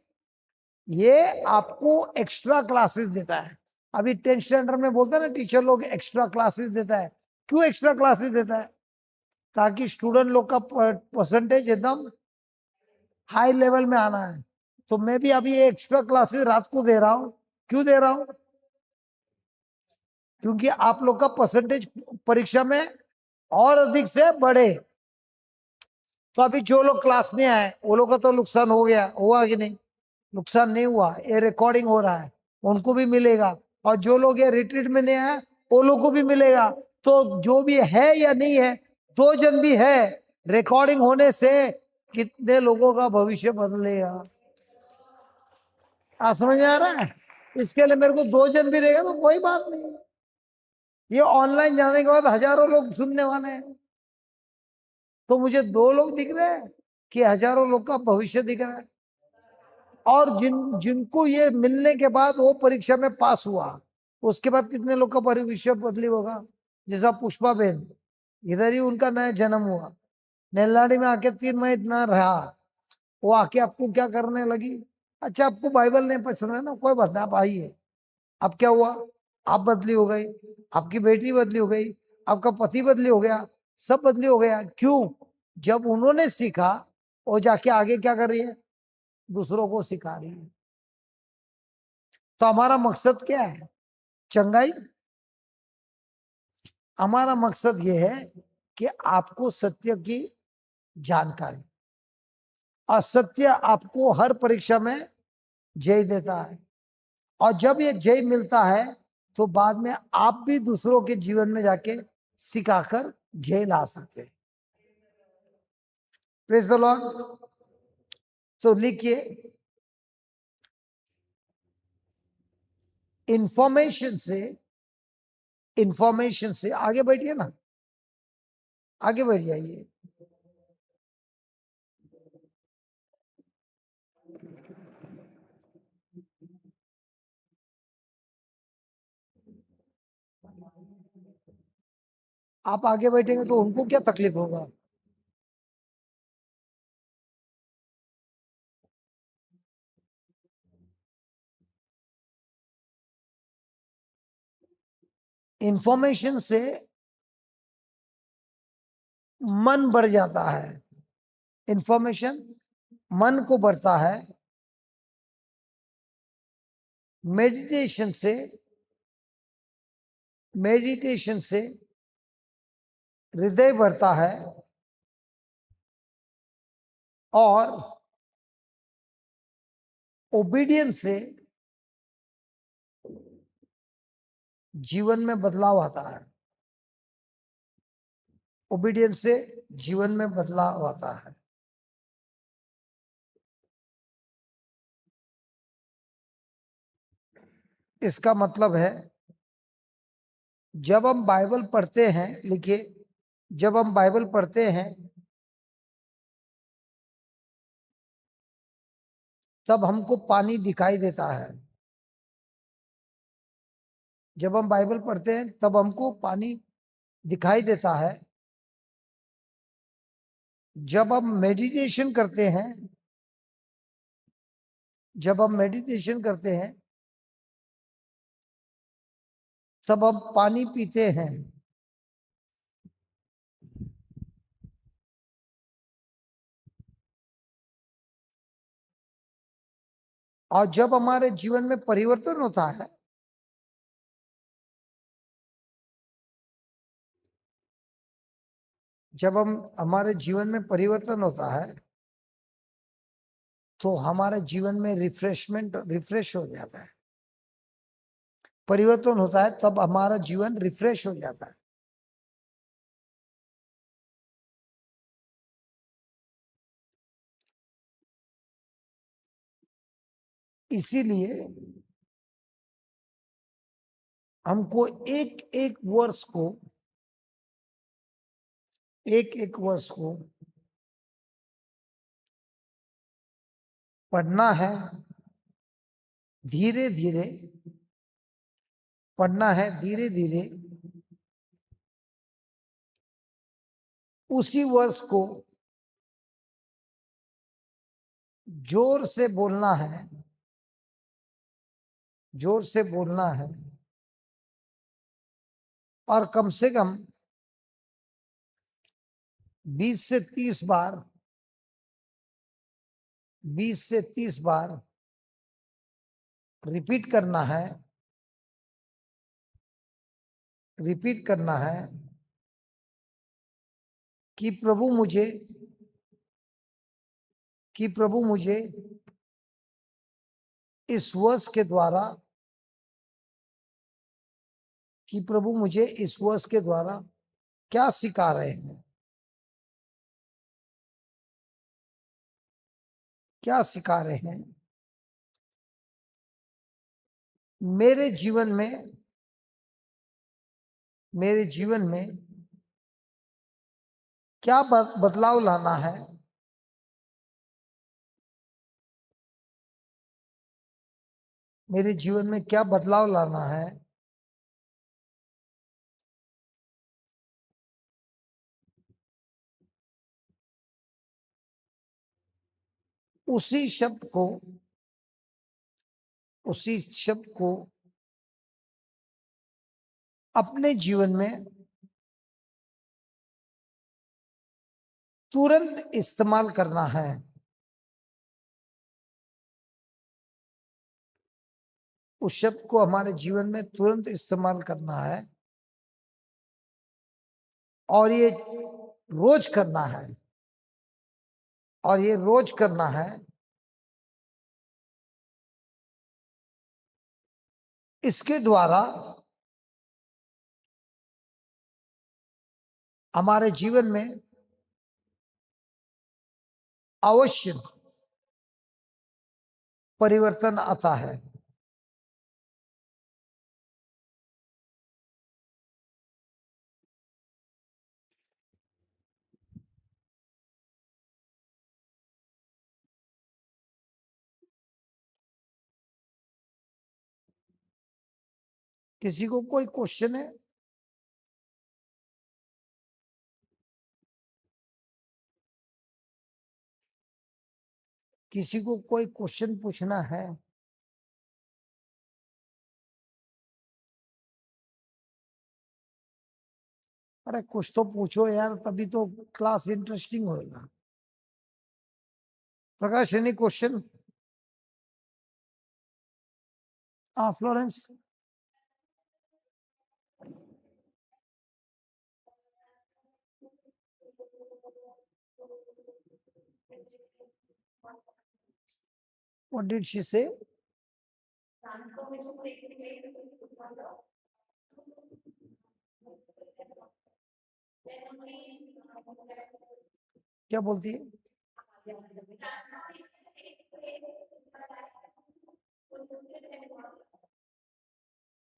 ये आपको एक्स्ट्रा क्लासेस देता है। अभी 10th स्टैंडर्ड में बोलते हैं ना टीचर लोग एक्स्ट्रा क्लासेस देता है। क्यों एक्स्ट्रा क्लासेस देता है? ताकि स्टूडेंट लोग का परसेंटेज एकदम हाई लेवल में आना है। तो मैं भी अभी ये एक्स्ट्रा क्लासेस रात को दे रहा हूं। क्यों दे रहा हूं? क्योंकि आप लोग का परसेंटेज परीक्षा में और अधिक से बढ़े। तो अभी जो लोग क्लास में आए वो लोग का तो नुकसान हो गया, हुआ कि नहीं? नुकसान नहीं हुआ, ये रिकॉर्डिंग हो रहा है, उनको भी मिलेगा। और जो लोग ये रिट्रीट में नहीं आए वो लोग को भी मिलेगा। तो जो भी है या नहीं है, 2 जन भी है, रिकॉर्डिंग होने से कितने लोगों का भविष्य बदलेगा। समझ में आ रहा है? इसके लिए मेरे को 2 जन भी रहेगा तो कोई बात नहीं, ये ऑनलाइन जाने के बाद हजारों लोग सुनने वाले हैं। तो मुझे 2 लोग दिख रहे हैं कि हजारों लोग का भविष्य दिख रहा है। और जिनको ये मिलने के बाद वो परीक्षा में पास हुआ, उसके बाद कितने लोग का भविष्य बदली होगा। जैसा पुष्पा बेन, इधर ही उनका नया जन्म हुआ, नेल्लाड़ी में आके 3 महीने इतना रहा, वो आके आपको क्या करने लगी? अच्छा आपको बाइबल नहीं पसंद है ना, कोई बात नहीं, आप आइए। अब क्या हुआ? आप बदली हो गई, आपकी बेटी बदली हो गई, आपका पति बदली हो गया, सब बदली हो गया। क्यों? जब उन्होंने सीखा, वो जाके आगे क्या कर रही है? दूसरों को सिखा रही है। तो हमारा मकसद क्या है? चंगाई। हमारा मकसद यह है कि आपको सत्य की जानकारी। असत्य आपको हर परीक्षा में जय देता है, और जब ये जय मिलता है तो बाद में आप भी दूसरों के जीवन में जाके सिखाकर जय ला सकते हैं। Praise the Lord. तो लिखिए, इंफॉर्मेशन से आगे बैठिए ना, आगे बैठ जाइए। आप आगे बैठेंगे तो उनको क्या तकलीफ होगा? इंफॉर्मेशन से मन बढ़ जाता है, इंफॉर्मेशन मन को बढ़ता है। मेडिटेशन से हृदय बढ़ता है, और ओबीडियंस से जीवन में बदलाव आता है। ओबीडियंस से जीवन में बदलाव आता है। इसका मतलब है, जब हम बाइबल पढ़ते हैं, लिखिए, जब हम बाइबल पढ़ते हैं तब हमको पानी दिखाई देता है। जब हम बाइबल पढ़ते हैं तब हमको पानी दिखाई देता है। जब हम मेडिटेशन करते हैं, जब हम मेडिटेशन करते हैं तब हम पानी पीते हैं। और जब हमारे जीवन में परिवर्तन होता है, जब हम हमारे जीवन में परिवर्तन होता है तो हमारे जीवन में रिफ्रेश हो जाता है। परिवर्तन होता है तब हमारा जीवन रिफ्रेश हो जाता है। इसीलिए हमको एक एक वर्ष को पढ़ना है, धीरे धीरे पढ़ना है, धीरे धीरे उसी वर्ष को जोर से बोलना है, जोर से बोलना है, और कम से कम 20 से 30 बार, 20 से 30 बार रिपीट करना है, रिपीट करना है कि प्रभु मुझे, कि प्रभु मुझे इस वर्ष के द्वारा, कि प्रभु मुझे इस वर्ष के द्वारा क्या सिखा रहे हैं, क्या सिखा रहे हैं। मेरे जीवन में, मेरे जीवन में क्या बदलाव लाना है, मेरे जीवन में क्या बदलाव लाना है। उसी शब्द को, उसी शब्द को अपने जीवन में तुरंत इस्तेमाल करना है। उस शब्द को हमारे जीवन में तुरंत इस्तेमाल करना है, और ये रोज करना है, और ये रोज करना है। इसके द्वारा हमारे जीवन में अवश्य परिवर्तन आता है। किसी को कोई क्वेश्चन है? किसी को कोई क्वेश्चन पूछना है? अरे कुछ तो पूछो यार, तभी तो क्लास इंटरेस्टिंग होगा। प्रकाश, एनी क्वेश्चन? हाँ Florence. What did she say? क्या बोलती है?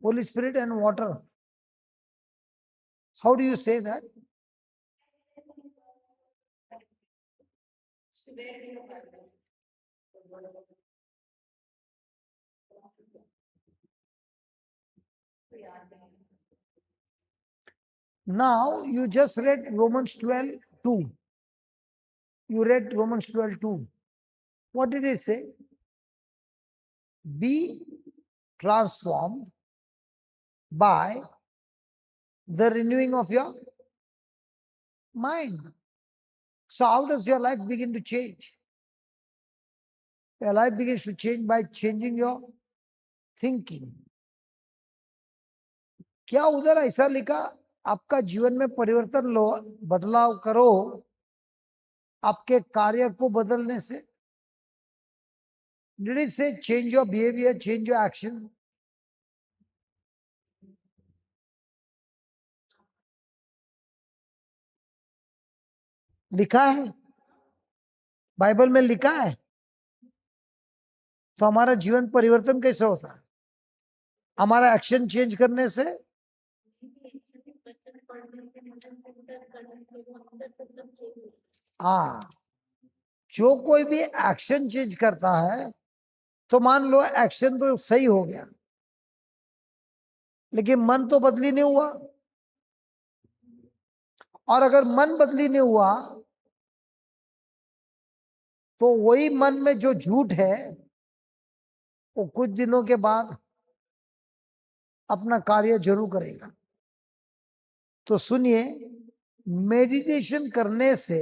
Holy Spirit and water. How do you say that? Now you just read Romans 12:2. You read Romans 12:2. What did it say? Be transformed by the renewing of your mind. So how does your life begin to change? Your life begins to change by changing your thinking. क्या उधर ऐसा लिखा, आपका जीवन में परिवर्तन लो, बदलाव करो आपके कार्य को बदलने से? Did it say change your behavior, change your action? लिखा है, बाइबल में लिखा है। तो हमारा जीवन परिवर्तन कैसे होता है? हमारा एक्शन चेंज करने से? हाँ, जो कोई भी एक्शन चेंज करता है तो मान लो एक्शन तो सही हो गया, लेकिन मन तो बदली नहीं हुआ। और अगर मन बदली नहीं हुआ तो वही मन में जो झूठ है वो कुछ दिनों के बाद अपना कार्य जरूर करेगा। तो सुनिए, मेडिटेशन करने से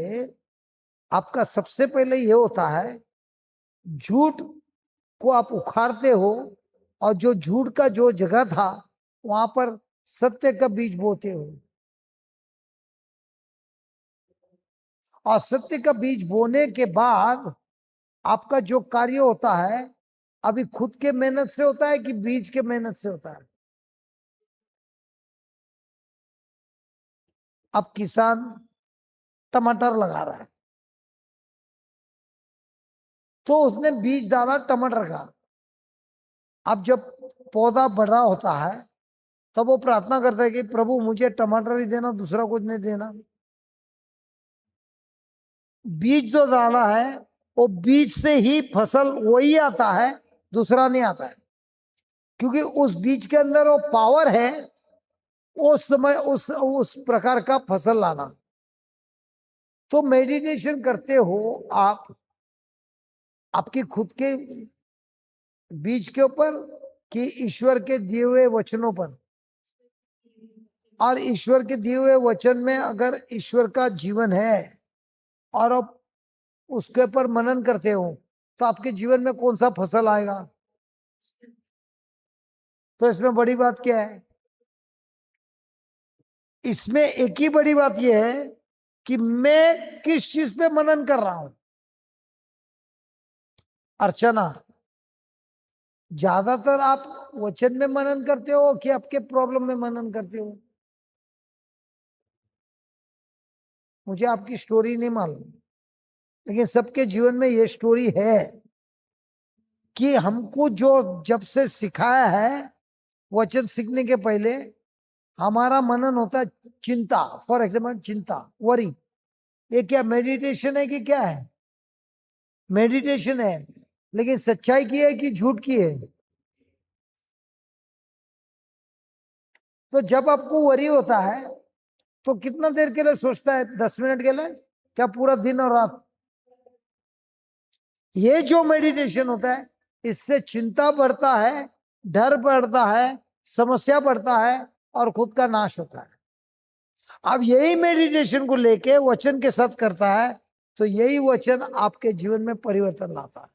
आपका सबसे पहले ये होता है, झूठ को आप उखाड़ते हो और जो झूठ का जो जगह था वहां पर सत्य का बीज बोते हो। और सत्य का बीज बोने के बाद आपका जो कार्य होता है, अभी खुद के मेहनत से होता है कि बीज के मेहनत से होता है? अब किसान टमाटर लगा रहा है, तो उसने बीज डाला टमाटर का। अब जब पौधा बड़ा होता है तब वो प्रार्थना करता है कि प्रभु मुझे टमाटर ही देना, दूसरा कुछ नहीं देना। बीज जो डाला है वो बीज से ही फसल वही आता है, दूसरा नहीं आता है। क्योंकि उस बीज के अंदर वो पावर है उस समय उस प्रकार का फसल लाना। तो मेडिटेशन करते हो आप आपकी खुद के बीज के ऊपर कि ईश्वर के दिए हुए वचनों पर? और ईश्वर के दिए हुए वचन में अगर ईश्वर का जीवन है और आप उसके ऊपर मनन करते हो तो आपके जीवन में कौन सा फसल आएगा? तो इसमें बड़ी बात क्या है? इसमें एक ही बड़ी बात यह है कि मैं किस चीज पे मनन कर रहा हूं। अर्चना, ज्यादातर आप वचन में मनन करते हो कि आपके प्रॉब्लम में मनन करते हो? मुझे आपकी स्टोरी नहीं मालूम, लेकिन सबके जीवन में ये स्टोरी है कि हमको जो जब से सिखाया है वचन सीखने के पहले हमारा मनन होता है चिंता। फॉर एग्जाम्पल चिंता, वरी। ये क्या मेडिटेशन है कि क्या है? मेडिटेशन है, लेकिन सच्चाई की है कि झूठ की है? तो जब आपको वरी होता है तो कितना देर के लिए सोचता है? 10 मिनट के लिए? क्या पूरा दिन और रात? ये जो मेडिटेशन होता है इससे चिंता बढ़ता है, डर बढ़ता है, समस्या बढ़ता है और खुद का नाश होता है। अब यही मेडिटेशन को लेके वचन के साथ करता है तो यही वचन आपके जीवन में परिवर्तन लाता है।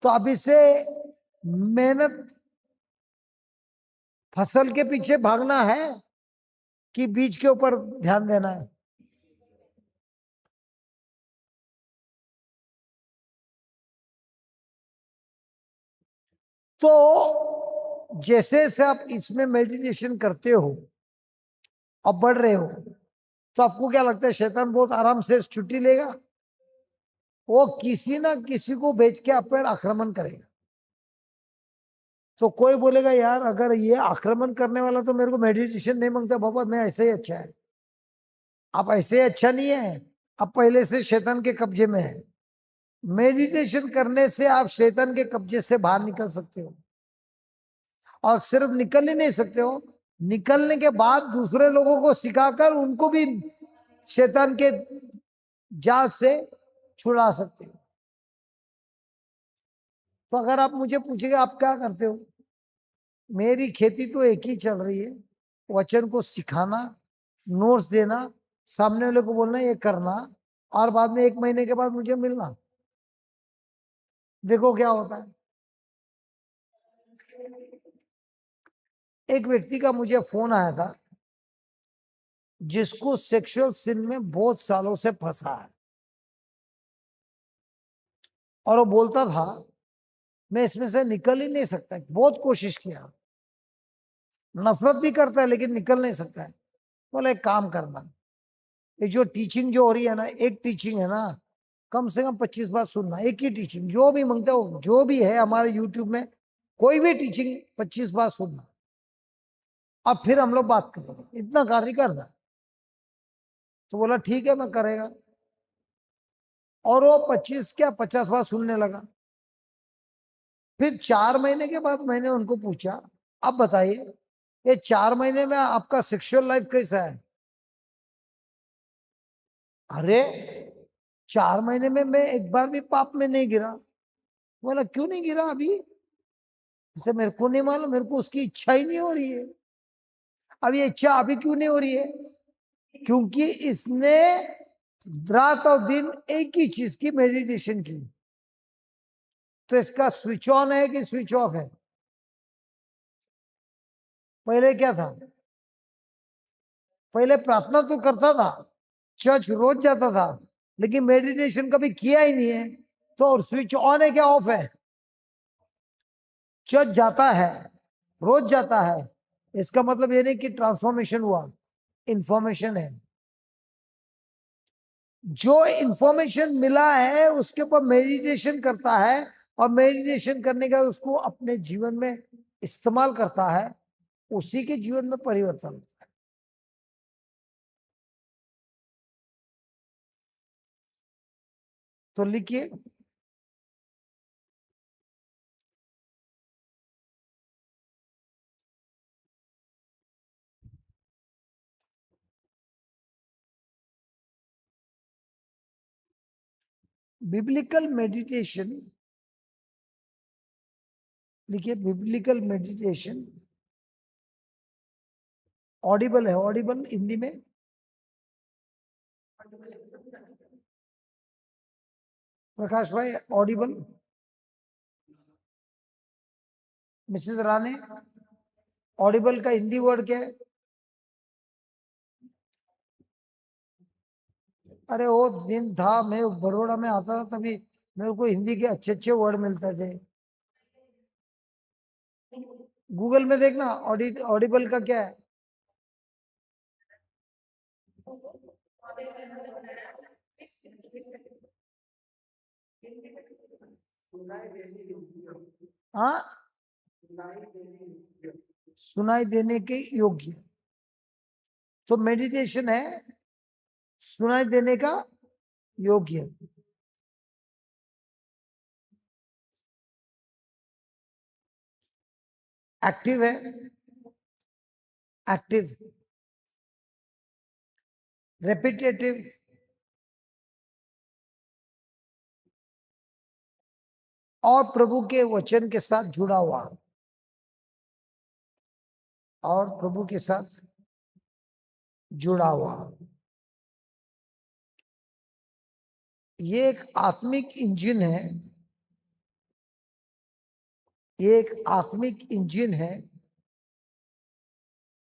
तो अब इसे मेहनत फसल के पीछे भागना है कि बीज के ऊपर ध्यान देना है? तो जैसे जैसे आप इसमें मेडिटेशन करते हो और बढ़ रहे हो तो आपको क्या लगता है शैतान बहुत आराम से छुट्टी लेगा? वो किसी ना किसी को भेज के आप पर आक्रमण करेगा। तो कोई बोलेगा यार अगर ये आक्रमण करने वाला तो मेरे को मेडिटेशन नहीं मांगता, बाबा मैं ऐसे ही अच्छा है। आप ऐसे ही अच्छा नहीं है, आप पहले से शैतान के कब्जे में है। मेडिटेशन करने से आप शैतान के कब्जे से बाहर निकल सकते हो। और सिर्फ निकल ही नहीं सकते हो, निकलने के बाद दूसरे लोगों को सिखाकर उनको भी शैतान के जाल से छुड़ा सकते हो। तो अगर आप मुझे पूछेंगे आप क्या करते हो, मेरी खेती तो एक ही चल रही है, वचन को सिखाना, नोट्स देना, सामने वाले को बोलना ये करना, और बाद में 1 महीने के बाद मुझे मिलना। देखो क्या होता है। एक व्यक्ति का मुझे फोन आया था जिसको सेक्सुअल सिन में बहुत सालों से फंसा है और वो बोलता था मैं इसमें से निकल ही नहीं सकता, बहुत कोशिश किया, नफरत भी करता है लेकिन निकल नहीं सकता है। बोले एक काम करना, ये जो टीचिंग जो हो रही है ना, एक टीचिंग है ना, कम से कम 25 बार सुनना, एक ही टीचिंग जो भी मांगते हो, जो भी है हमारे यूट्यूब में कोई भी टीचिंग 25 बार सुनना, अब फिर हम लोग बात करेंगे, इतना कार्य करना। तो बोला ठीक है मैं करेगा। और वो 25 क्या 50 बार सुनने लगा। फिर 4 महीने के बाद मैंने उनको पूछा, अब बताइए ये 4 महीने में आपका सेक्सुअल लाइफ कैसा है? अरे 4 महीने में मैं एक बार भी पाप में नहीं गिरा। बोला क्यों नहीं गिरा अभी? तो मेरे को नहीं मालूम, मेरे को उसकी इच्छा ही नहीं हो रही है। अब ये इच्छा अभी क्यों नहीं हो रही है? क्योंकि इसने रात और दिन एक ही चीज की मेडिटेशन की। तो इसका स्विच ऑन है कि स्विच ऑफ है? पहले क्या था? पहले प्रार्थना तो करता था, चर्च रोज जाता था, लेकिन मेडिटेशन कभी किया ही नहीं है। तो स्विच ऑन है क्या ऑफ है? चर्च जाता है, रोज जाता है, इसका मतलब ये नहीं कि ट्रांसफॉर्मेशन हुआ, इंफॉर्मेशन है। जो इंफॉर्मेशन मिला है उसके ऊपर मेडिटेशन करता है, और मेडिटेशन करने के बाद उसको अपने जीवन में इस्तेमाल करता है, उसी के जीवन में परिवर्तन होता है। तो लिखिए, बिब्लिकल मेडिटेशन, लिखिए बिब्लिकल मेडिटेशन ऑडिबल है, ऑडिबल हिंदी में प्रकाश भाई ऑडिबल। मिसेस राणे, ऑडिबल का हिंदी वर्ड क्या है? अरे वो दिन था मैं बड़ौदा में आता था, तभी मेरे को हिंदी के अच्छे अच्छे वर्ड मिलते थे। गूगल में देखना ऑडिबल का क्या है। हाँ, सुनाई देने के योग्य। तो मेडिटेशन है सुनाई देने का योग्य। एक्टिव है, एक्टिव, रेपिटेटिव, और प्रभु के वचन के साथ जुड़ा हुआ, और प्रभु के साथ जुड़ा हुआ। ये एक आत्मिक इंजन है, ये एक आत्मिक इंजन है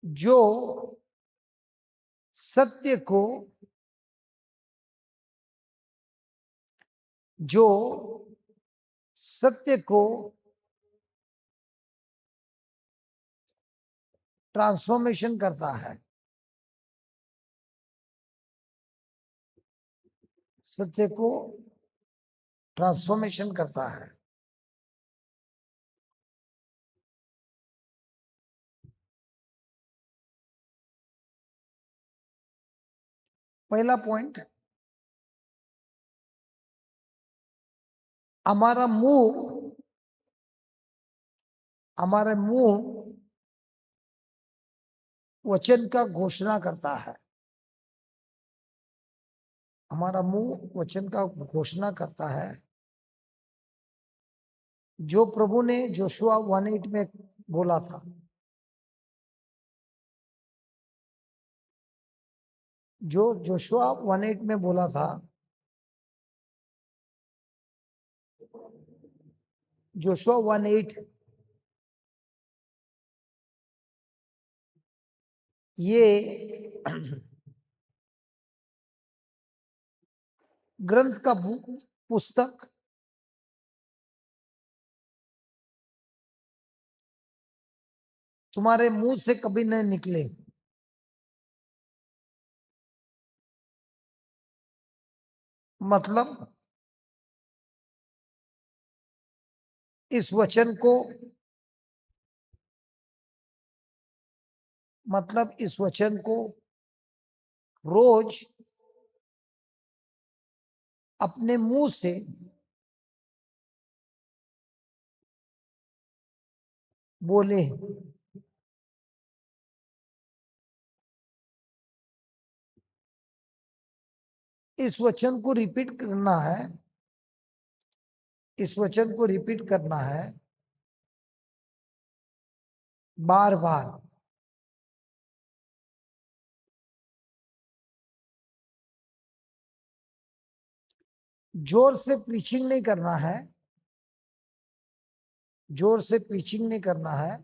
जो सत्य को, जो सत्य को ट्रांसफॉर्मेशन करता है, सत्य को ट्रांसफॉर्मेशन करता है। पहला पॉइंट, हमारा मुंह, हमारे मुंह वचन का घोषणा करता है, हमारा मुंह वचन का घोषणा करता है। जो प्रभु ने जोशुआ 1:8 में बोला था, जो जोशुआ 1:8 में बोला था, जोशुआ 1:8, ये ग्रंथ का पुस्तक तुम्हारे मुंह से कभी नहीं निकले। मतलब इस वचन को, मतलब इस वचन को रोज अपने मुंह से बोले। इस वचन को रिपीट करना है, इस वचन को रिपीट करना है बार बार। जोर से प्रीचिंग नहीं करना है, जोर से प्रीचिंग नहीं करना है,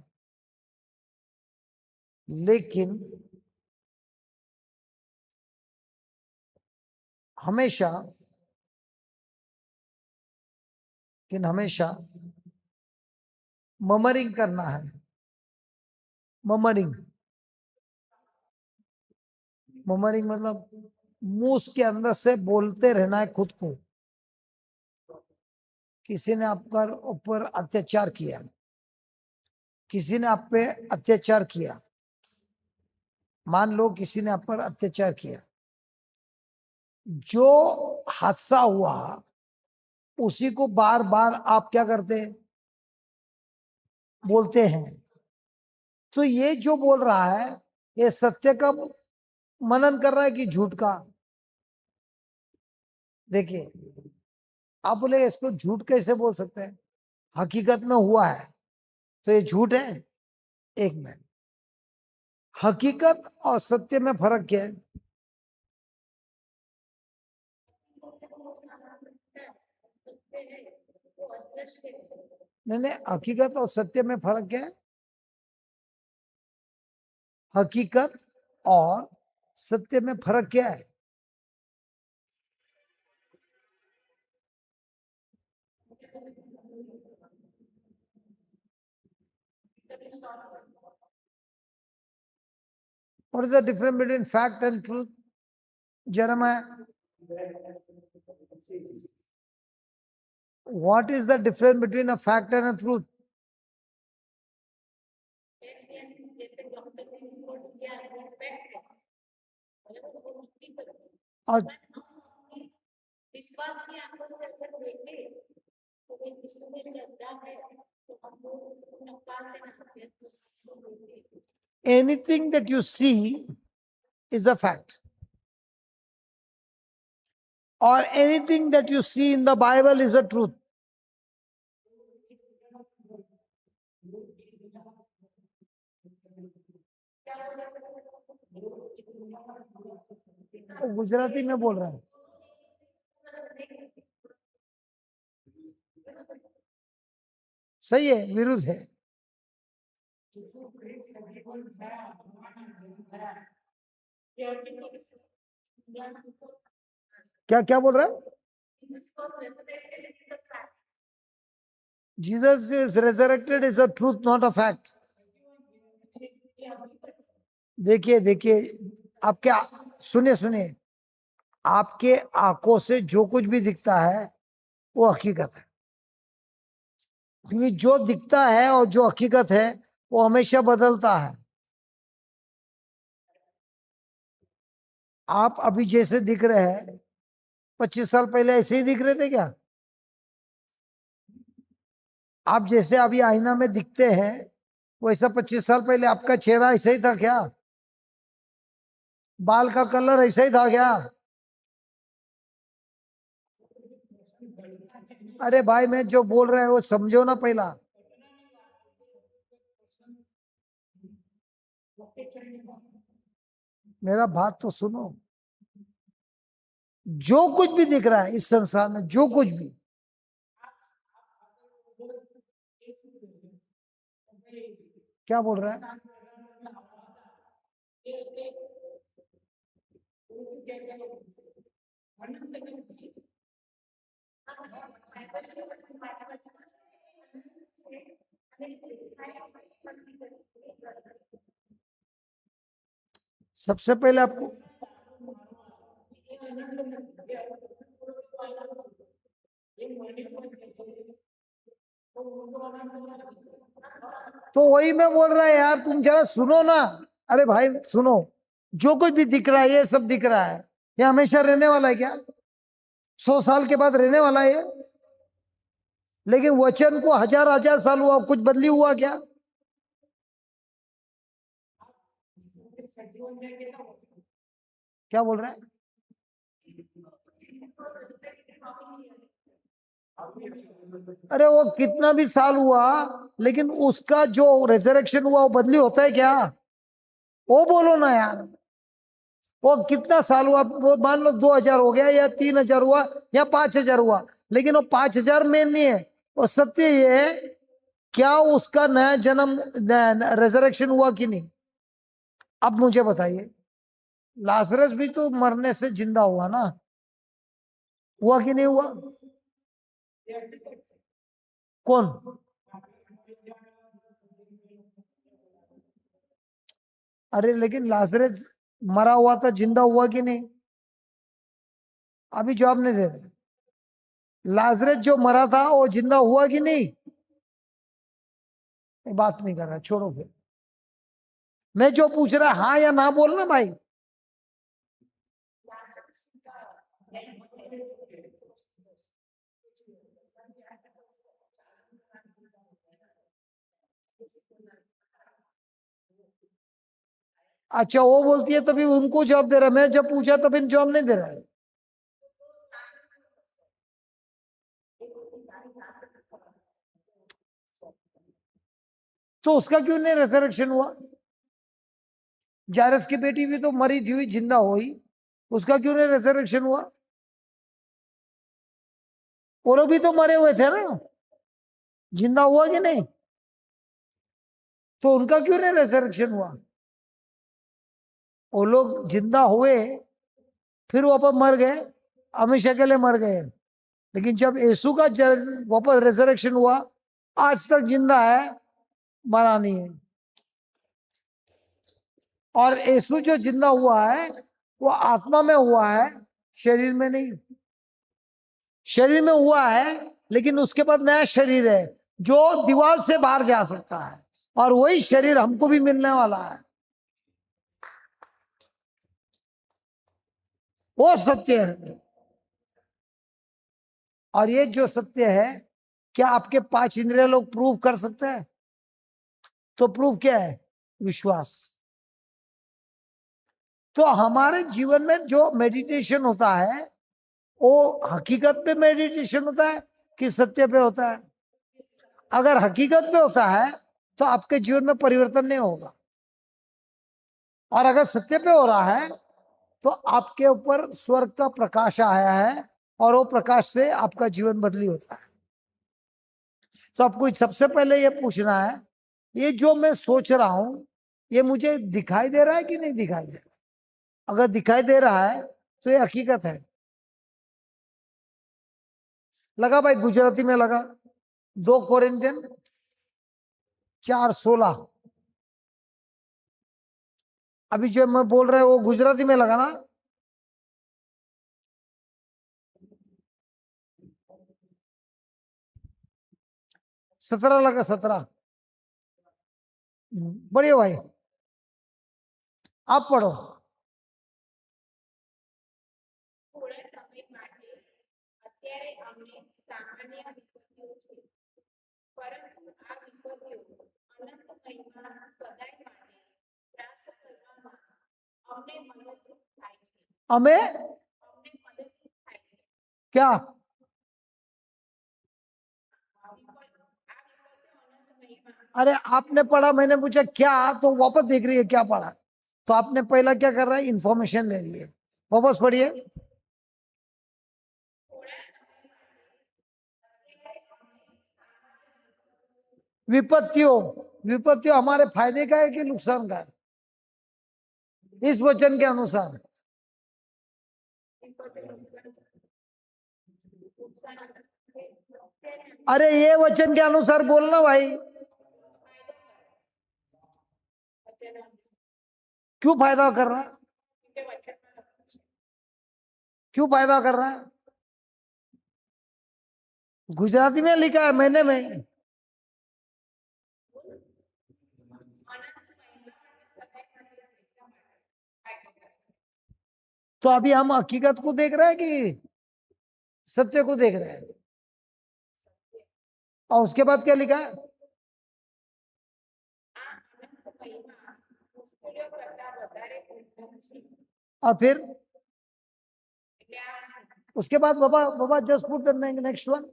लेकिन हमेशा हमेशा ममरिंग करना है। ममरिंग, ममरिंग मतलब मुंह के अंदर से बोलते रहना है खुद को। किसी ने आपका ऊपर अत्याचार किया, किसी ने आप पे अत्याचार किया, मान लो किसी ने आप पर अत्याचार किया, जो हादसा हुआ उसी को बार बार आप क्या करते हैं, बोलते हैं। तो ये जो बोल रहा है ये सत्य का मनन कर रहा है कि झूठ का? देखिए, आप बोले इसको झूठ कैसे बोल सकते हैं, हकीकत में हुआ है तो ये झूठ है? एक मिनट, हकीकत और सत्य में फर्क क्या है? नहीं नहीं, हकीकत और सत्य में फर्क क्या है? हकीकत और सत्य में फर्क क्या है? What is the difference between fact and truth, Jeremiah? What is the difference between a fact and a truth? और विश्वास की आंखों से अगर देखे तो एक विश्व में श्रद्धा है तो हम लोग उसको नकार देना चाहिए। anything that you see is a fact, or anything that you see in the Bible is a truth. वो गुजराती में बोल रहा है। सही है, विरुद्ध है। क्या क्या बोल रहा है? Jesus is resurrected is a truth, not a fact. देखिए देखिए, आपके सुनिए सुनिए, आपके आंखों से जो कुछ भी दिखता है वो हकीकत है, क्योंकि जो दिखता है और जो हकीकत है वो हमेशा बदलता है। आप अभी जैसे दिख रहे हैं 25 साल पहले ऐसे ही दिख रहे थे क्या? आप जैसे अभी आईना में दिखते हैं वैसा 25 साल पहले आपका चेहरा ऐसा ही था क्या? बाल का कलर ऐसा ही था क्या? अरे भाई, मैं जो बोल रहा है वो समझो ना पहला। मेरा बात तो सुनो। जो कुछ भी दिख रहा है इस संसार में, जो कुछ भी, क्या बोल रहा है? सबसे पहले आपको तो वही मैं बोल रहा है यार, तुम जरा सुनो ना। अरे भाई सुनो, जो कुछ भी दिख रहा है ये सब दिख रहा है, ये हमेशा रहने वाला है क्या? 100 साल के बाद रहने वाला है ये। लेकिन वचन को हजार हजार साल हुआ, कुछ बदली हुआ क्या? क्या बोल रहा है? अरे वो कितना भी साल हुआ, लेकिन उसका जो रेजरेक्शन हुआ वो बदली होता है क्या? वो बोलो ना यार। वो कितना साल हुआ, वो मान लो 2000 हो गया या 3000 हुआ या 5000 हुआ, लेकिन वो 5000 में नहीं है। वो सत्य ये है, क्या उसका नया जन्म रेजरेक्शन हुआ कि नहीं? अब मुझे बताइए, लाजरस भी तो मरने से जिंदा हुआ ना, हुआ कि नहीं हुआ? कौन? अरे लेकिन लाजरस मरा हुआ था, जिंदा हुआ कि नहीं? अभी जवाब नहीं दे रहे। लाजरस जो मरा था वो जिंदा हुआ कि नहीं? बात नहीं कर रहा, छोड़ो फिर। मैं जो पूछ रहा, हाँ या ना बोलना भाई। अच्छा, वो बोलती है तभी उनको जवाब दे रहा, मैं जब पूछा तभी जवाब नहीं दे रहा है। तो उसका क्यों नहीं रेजरेक्शन हुआ? जायरस की बेटी भी तो मरी थी हुई, जिंदा हुई, उसका क्यों नहीं रेजरेक्शन हुआ? वो लोग भी तो मरे हुए थे ना, जिंदा हुआ कि नहीं? तो उनका क्यों नहीं रेजरेक्शन हुआ? वो लोग जिंदा हुए, फिर वापस मर गए, हमेशा के लिए मर गए। लेकिन जब यीशु का वापस रेजरेक्शन हुआ, आज तक जिंदा है, मरा नहीं है। और यीशु जो जिंदा हुआ है वो आत्मा में हुआ है, शरीर में नहीं। शरीर में हुआ है, लेकिन उसके बाद नया शरीर है जो दीवार से बाहर जा सकता है, और वही शरीर हमको भी मिलने वाला है। वो सत्य है। और ये जो सत्य है, क्या आपके 5 इंद्रिय लोग प्रूव कर सकते हैं? तो प्रूफ क्या है? विश्वास। तो हमारे जीवन में जो मेडिटेशन होता है वो हकीकत पे मेडिटेशन होता है कि सत्य पे होता है? अगर हकीकत पे होता है तो आपके जीवन में परिवर्तन नहीं होगा, और अगर सत्य पे हो रहा है तो आपके ऊपर स्वर्ग का प्रकाश आया है, और वो प्रकाश से आपका जीवन बदली होता है। तो आपको सबसे पहले ये पूछना है, ये जो मैं सोच रहा हूं ये मुझे दिखाई दे रहा है कि नहीं दिखाई दे रहा? अगर दिखाई दे रहा है तो ये हकीकत है। लगा भाई, गुजराती में लगा। 2 कोरिन्थियन 4:16। अभी जो मैं बोल रहा हूं वो गुजराती में लगा ना? सत्रह लगा, 17। बढ़िया भाई, आप पढ़ो। થોડા સમય માટે અત્યારે અમને સામાન્ય વિપત્તિઓ છે, પરંતુ આ વિપત્તિઓ અનંત મહિમા સદાય માટે પ્રાપ્ત કરવામાં અમને મદદરૂપ થાય છે. हमें અમને મદદરૂપ થાય છે. क्या? આ વિપત્તિઓ અનંત મહિમા. अरे आपने पढ़ा, मैंने पूछा क्या, तो वापस देख रही है क्या पढ़ा। तो आपने पहला क्या कर रहा है, इंफॉर्मेशन ले रही है। वापस पढ़िए। विपत्तियों, विपत्तियों हमारे फायदे का है कि नुकसान का है? इस वचन के अनुसार। अरे ये वचन के अनुसार बोलना भाई। क्यों फायदा कर रहा है? क्यों फायदा कर रहा है? गुजराती में लिखा है, मैंने में। तो अभी हम हकीकत को देख रहे हैं कि सत्य को देख रहे हैं। और उसके बाद क्या लिखा है? और फिर उसके बाद बाबा बाबा just put the next one.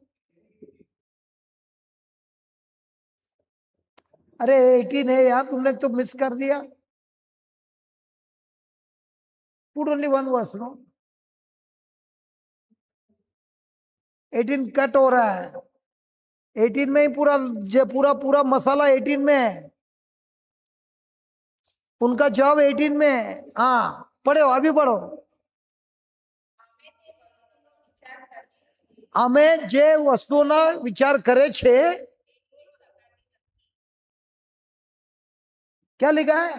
अरे 18 है यार, तुमने तो मिस कर दिया। Put only one verse no. 18 cut हो रहा है। 18 में ही पूरा पूरा पूरा मसाला 18 में है। उनका जवाब 18 में है। हाँ पढ़ो, अभी पढ़ो। हमें जे वस्तुना विचार करे छे, क्या लिखा है?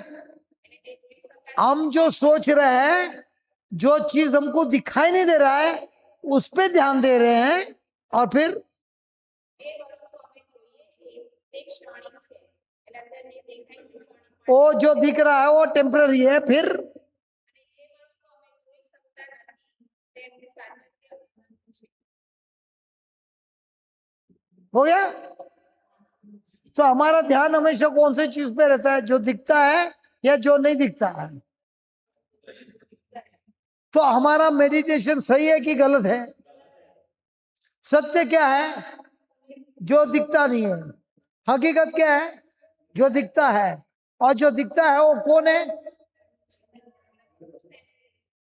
हम जो सोच रहे हैं, जो चीज हमको दिखाई नहीं दे रहा है, उस पे ध्यान दे रहे हैं। और फिर वो जो दिख रहा है वो टेम्पररी है। फिर हो गया। तो हमारा ध्यान हमेशा कौन सी चीज पे रहता है? जो दिखता है या जो नहीं दिखता है? तो हमारा मेडिटेशन सही है कि गलत है? सत्य क्या है? जो दिखता नहीं है। हकीकत क्या है? जो दिखता है। और जो दिखता है वो कौन है?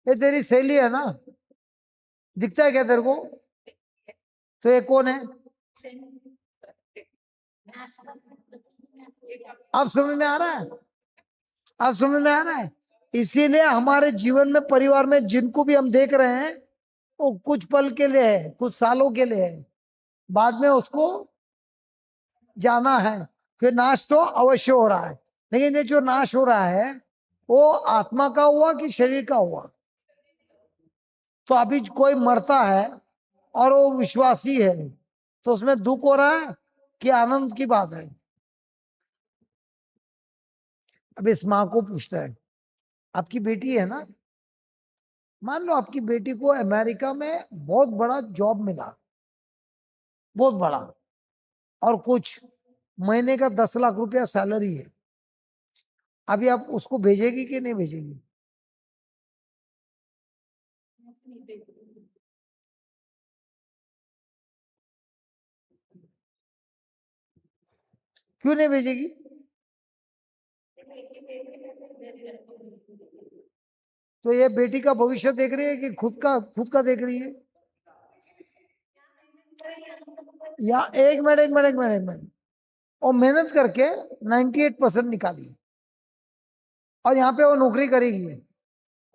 ये तेरी सहेली है ना? दिखता है क्या तेरे को? तो ये कौन है? अब समझ में आ रहा है? अब समझ में आ रहा है? इसीलिए हमारे जीवन में, परिवार में जिनको भी हम देख रहे हैं, वो कुछ पल के लिए है, कुछ सालों के लिए है। बाद में उसको जाना है। फिर नाश तो अवश्य हो रहा है। लेकिन ये जो नाश हो रहा है वो आत्मा का हुआ कि शरीर का हुआ? तो अभी कोई मरता है और वो विश्वासी है, तो उसमें दुख हो रहा है कि आनंद की बात है? अब इस माँ को पूछता है, आपकी बेटी है ना, मान लो आपकी बेटी को अमेरिका में बहुत बड़ा जॉब मिला, बहुत बड़ा, और कुछ महीने का 10 लाख रुपया सैलरी है। अभी आप उसको भेजेगी कि नहीं भेजेगी? क्यों नहीं भेजेगी? तो ये बेटी का भविष्य देख रही है कि खुद का देख रही है? या एक मिनट, और मेहनत करके 98% निकाली, और यहाँ पे वो नौकरी करेगी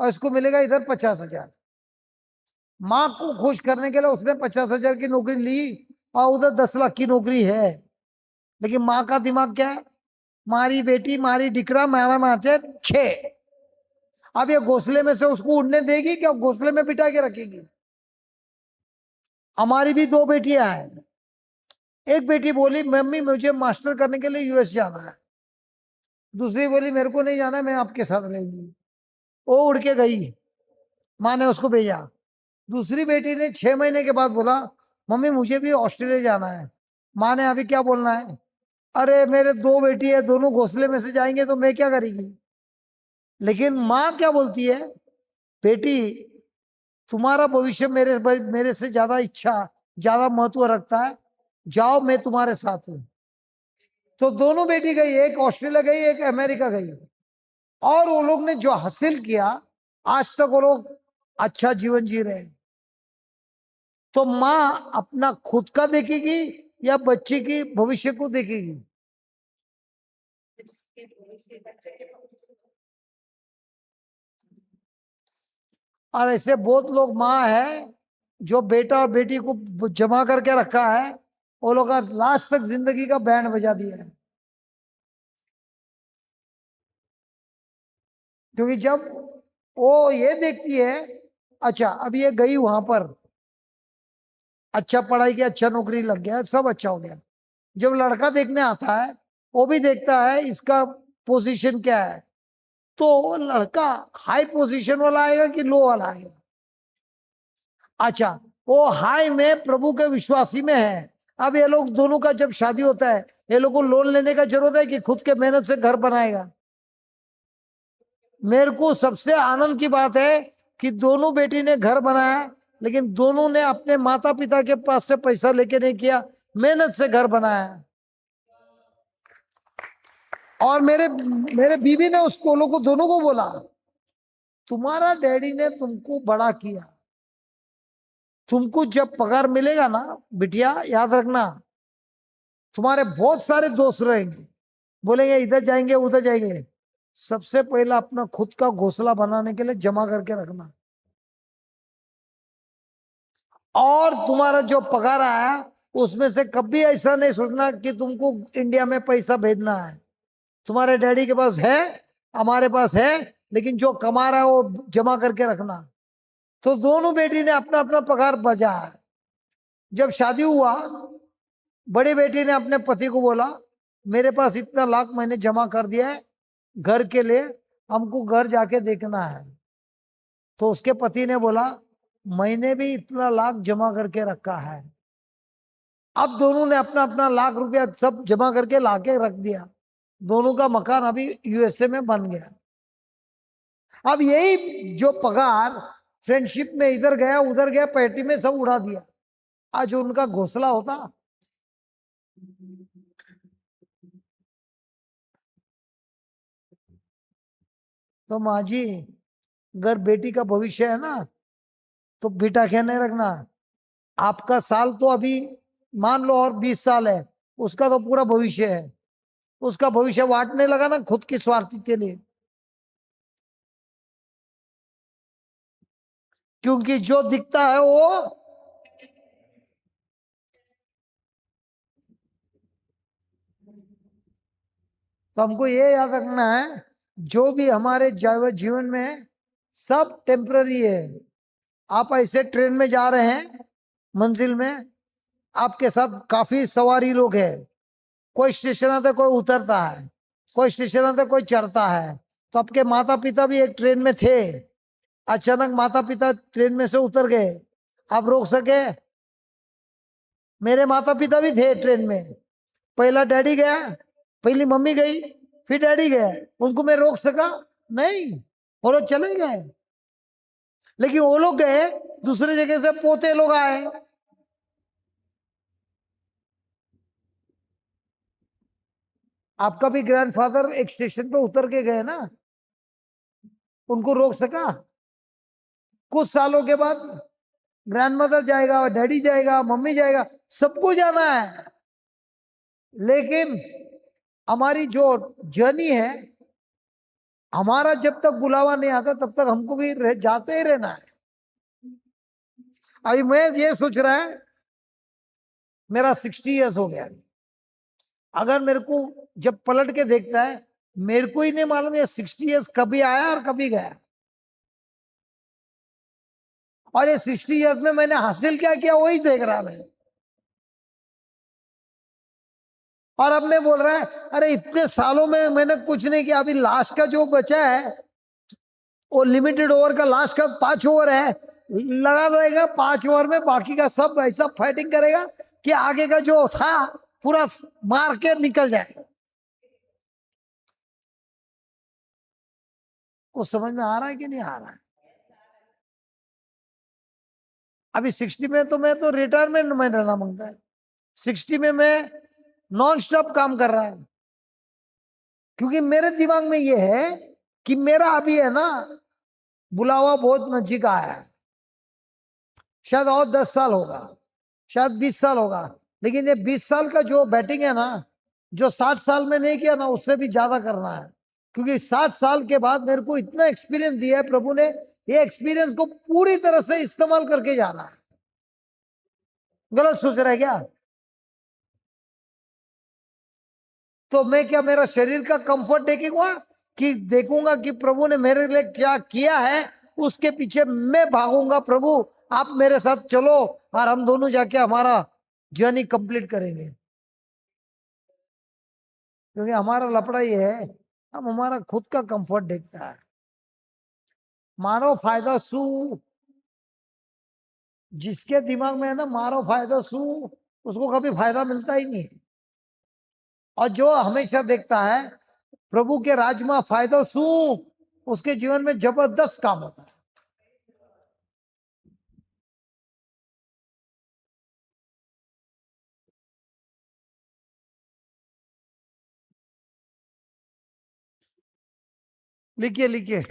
और इसको मिलेगा इधर 50,000। माँ को खुश करने के लिए उसने 50,000 की नौकरी ली और उधर 10 लाख की नौकरी है। लेकिन माँ का दिमाग क्या है? मारी बेटी, मारी डिकरा, मारा माते 6। अब ये घोंसले में से उसको उड़ने देगी क्या? घोंसले में बिठा के रखेगी? हमारी भी 2 बेटियां हैं। एक बेटी बोली मम्मी मुझे मास्टर करने के लिए यूएस जाना है। दूसरी बोली मेरे को नहीं जाना, मैं आपके साथ रहूंगी। वो उड़ के गई, माँ ने उसको भेजा। दूसरी बेटी ने 6 महीने के बाद बोला मम्मी मुझे भी ऑस्ट्रेलिया जाना है। माँ ने अभी क्या बोलना है? अरे मेरे 2 बेटी है, दोनों घोंसले में से जाएंगे तो मैं क्या करेगी? लेकिन माँ क्या बोलती है? बेटी तुम्हारा भविष्य मेरे से ज्यादा इच्छा, ज्यादा महत्व रखता है, जाओ मैं तुम्हारे साथ हूं। तो दोनों बेटी गई, एक ऑस्ट्रेलिया गई, एक अमेरिका गई। और वो लोग ने जो हासिल किया, आज तक वो लोग अच्छा जीवन जी रहे हैं। तो माँ अपना खुद का देखेगी या बच्चे की भविष्य को देखेगी? और ऐसे बहुत लोग माँ है जो बेटा और बेटी को जमा करके रखा है, वो लोग का लास्ट तक जिंदगी का बैंड बजा दिया है। क्योंकि जब वो ये देखती है, अच्छा अब ये गई वहां पर, अच्छा पढ़ाई की, अच्छा नौकरी लग गया, सब अच्छा हो गया। जब लड़का देखने आता है, वो भी देखता है इसका पोजीशन क्या है। तो लड़का हाई पोजीशन वाला आएगा कि लो वाला आएगा? अच्छा वो हाई में प्रभु के विश्वासी में है। अब ये लोग दोनों का जब शादी होता है, ये लोग को लोन लेने का जरूरत है कि खुद के मेहनत से घर बनाएगा। मेरे को सबसे आनंद की बात है कि दोनों बेटी ने घर बनाया, लेकिन दोनों ने अपने माता पिता के पास से पैसा लेके नहीं किया, मेहनत से घर बनाया। और मेरे बीवी ने उसको लोगों को दोनों को बोला, तुम्हारा डैडी ने तुमको बड़ा किया, तुमको जब पगार मिलेगा ना बिटिया, याद रखना तुम्हारे बहुत सारे दोस्त रहेंगे, बोलेंगे इधर जाएंगे उधर जाएंगे, सबसे पहला अपना खुद का घोंसला बनाने के लिए जमा करके रखना। और तुम्हारा जो पगार आया उसमें से कभी ऐसा नहीं सोचना कि तुमको इंडिया में पैसा भेजना है। तुम्हारे डैडी के पास है, हमारे पास है, लेकिन जो कमा रहा है वो जमा करके रखना। तो दोनों बेटी ने अपना अपना पगार बचाया। जब शादी हुआ, बड़ी बेटी ने अपने पति को बोला, मेरे पास इतना लाख मैंने जमा कर दिया है घर के लिए, हमको घर जाके देखना है। तो उसके पति ने बोला, मैंने भी इतना लाख जमा करके रखा है। अब दोनों ने अपना अपना लाख रुपया सब जमा करके लाके रख दिया। दोनों का मकान अभी यूएसए में बन गया। अब यही जो पगार फ्रेंडशिप में इधर गया उधर गया, पार्टी में सब उड़ा दिया। आज उनका घोंसला होता। तो माँ जी, अगर बेटी का भविष्य है ना, तो बेटा क्या नहीं रखना। आपका साल तो अभी मान लो और 20 साल है, उसका तो पूरा भविष्य है। उसका भविष्य वाटने लगा ना खुद की स्वार्थी के लिए। क्योंकि जो दिखता है वो तो हमको ये याद रखना है, जो भी हमारे जीवन में है सब टेम्पररी है। आप ऐसे ट्रेन में जा रहे हैं, मंजिल में आपके साथ काफी सवारी लोग हैं, कोई स्टेशन आते कोई उतरता है, कोई स्टेशन आते कोई चढ़ता है। तो आपके माता पिता भी एक ट्रेन में थे, अचानक माता पिता ट्रेन में से उतर गए, आप रोक सके? मेरे माता पिता भी थे ट्रेन में, पहला डैडी गया, पहली मम्मी गई, फिर डैडी गया, उनको मैं रोक सका? नहीं, वो लोग चले गए। लेकिन वो लोग गए, दूसरे जगह से पोते लोग आए। आपका भी ग्रैंडफादर एक स्टेशन पे उतर के गए ना, उनको रोक सका? कुछ सालों के बाद ग्रैंडमदर जाएगा, डैडी जाएगा, मम्मी जाएगा, सबको जाना है। लेकिन हमारी जो जर्नी है, हमारा जब तक बुलावा नहीं आता तब तक हमको भी जाते ही रहना है। अभी मैं ये सोच रहा है, मेरा 60 ईयर्स हो गया, अगर मेरे को जब पलट के देखता है, मेरे को ही नहीं मालूम ये 60 ईयर्स कभी आया और कभी गया। और ये 60 ईयर्स में मैंने हासिल क्या किया वही देख रहा मैं। और अब मैं बोल रहा है, अरे इतने सालों में मैंने कुछ नहीं किया, अभी लास्ट का जो बचा है वो लिमिटेड ओवर का लास्ट का 5 ओवर है, लगा रहेगा 5 ओवर में, बाकी का सब ऐसा फाइटिंग करेगा कि आगे का जो था पूरा मार के निकल जाएगा। कुछ समझ में आ रहा है कि नहीं आ रहा है? अभी 60 में तो मैं तो रिटायरमेंट में रहना मांगता है, 60 में मैं नॉन स्टॉप काम कर रहा है। क्योंकि मेरे दिमाग में ये है कि मेरा अभी है ना बुलावा बहुत नजीक आया है, शायद और 10 साल होगा, शायद 20 साल होगा, लेकिन ये 20 साल का जो बैटिंग है ना, जो 60 साल में नहीं किया ना, उससे भी ज्यादा करना है। क्योंकि 60 साल के बाद मेरे को इतना एक्सपीरियंस दिया है प्रभु ने, ये एक्सपीरियंस को पूरी तरह से इस्तेमाल करके जाना है। गलत सोच रहा है क्या? तो मैं क्या मेरा शरीर का कंफर्ट देखूंगा कि देखूंगा कि प्रभु ने मेरे लिए क्या किया है, उसके पीछे मैं भागूंगा, प्रभु आप मेरे साथ चलो और हम दोनों जाके हमारा जर्नी कंप्लीट करेंगे। क्योंकि हमारा लफड़ा ये है, हम हमारा खुद का कंफर्ट देखता है। मानव फायदा सु जिसके दिमाग में है ना मारो फायदा सू, उसको कभी फायदा मिलता ही नहीं है। और जो हमेशा देखता है प्रभु के राज में फायदा सू, उसके जीवन में जबरदस्त काम होता है। लिखिए लिखिए।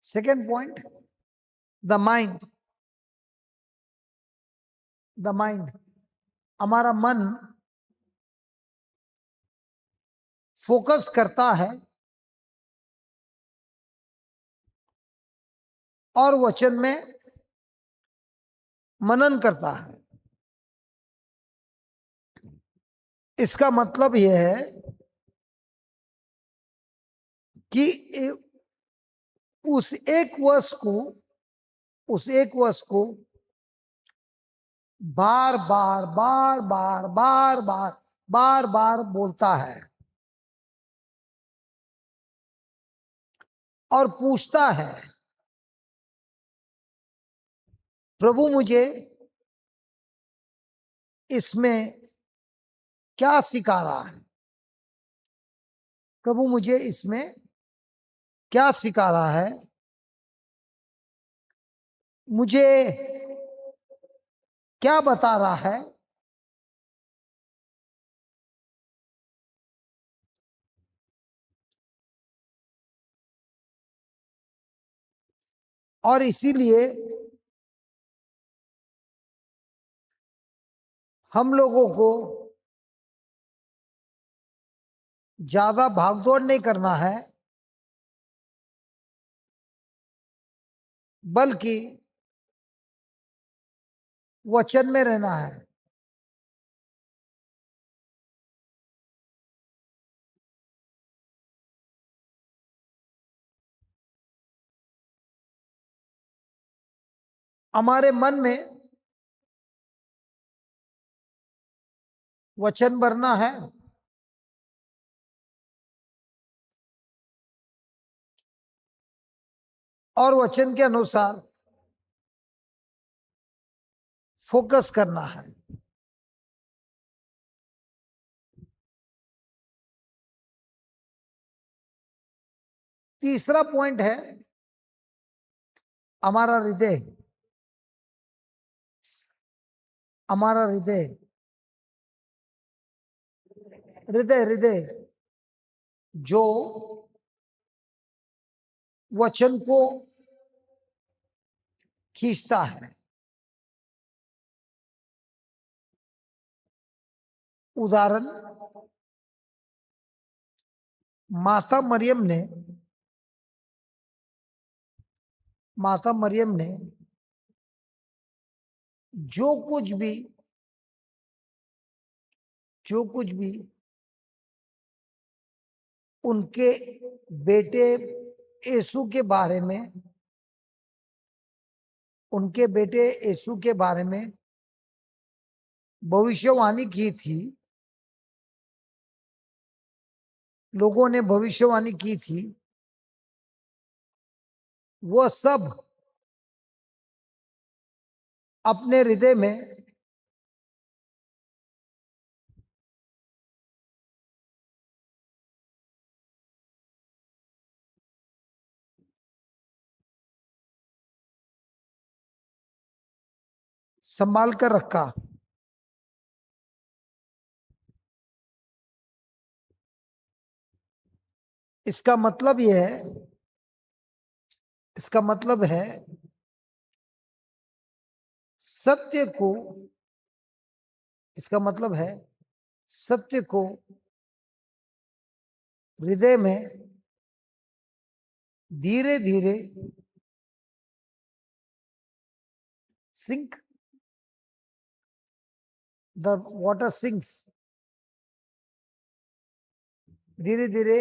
Second point, the mind. The mind, हमारा मन फोकस करता है और वचन में मनन करता है। इसका मतलब यह है कि उस एक वर्ष को, उस एक वर्ष को बार बार बार बार बार बार बार बार बोलता है और पूछता है, प्रभु मुझे इसमें क्या सिखा रहा है, प्रभु मुझे इसमें क्या सिखा रहा है, मुझे क्या बता रहा है। और इसीलिए हम लोगों को ज्यादा भागदौड़ नहीं करना है, बल्कि वचन में रहना है। हमारे मन में वचन भरना है और वचन के अनुसार फोकस करना है। तीसरा पॉइंट है हमारा हृदय। हमारा हृदय, हृदय हृदय जो वचन को खींचता है। उदाहरण, माता मरियम ने, माता मरियम ने जो कुछ भी, जो कुछ भी उनके बेटे यीशु के बारे में, उनके बेटे यीशु के बारे में भविष्यवाणी की थी, लोगों ने भविष्यवाणी की थी, वह सब अपने हृदय में संभाल कर रखा। इसका मतलब यह है, इसका मतलब है सत्य को, इसका मतलब है सत्य को हृदय में धीरे धीरे सिंक, द वाटर सिंक्स, धीरे धीरे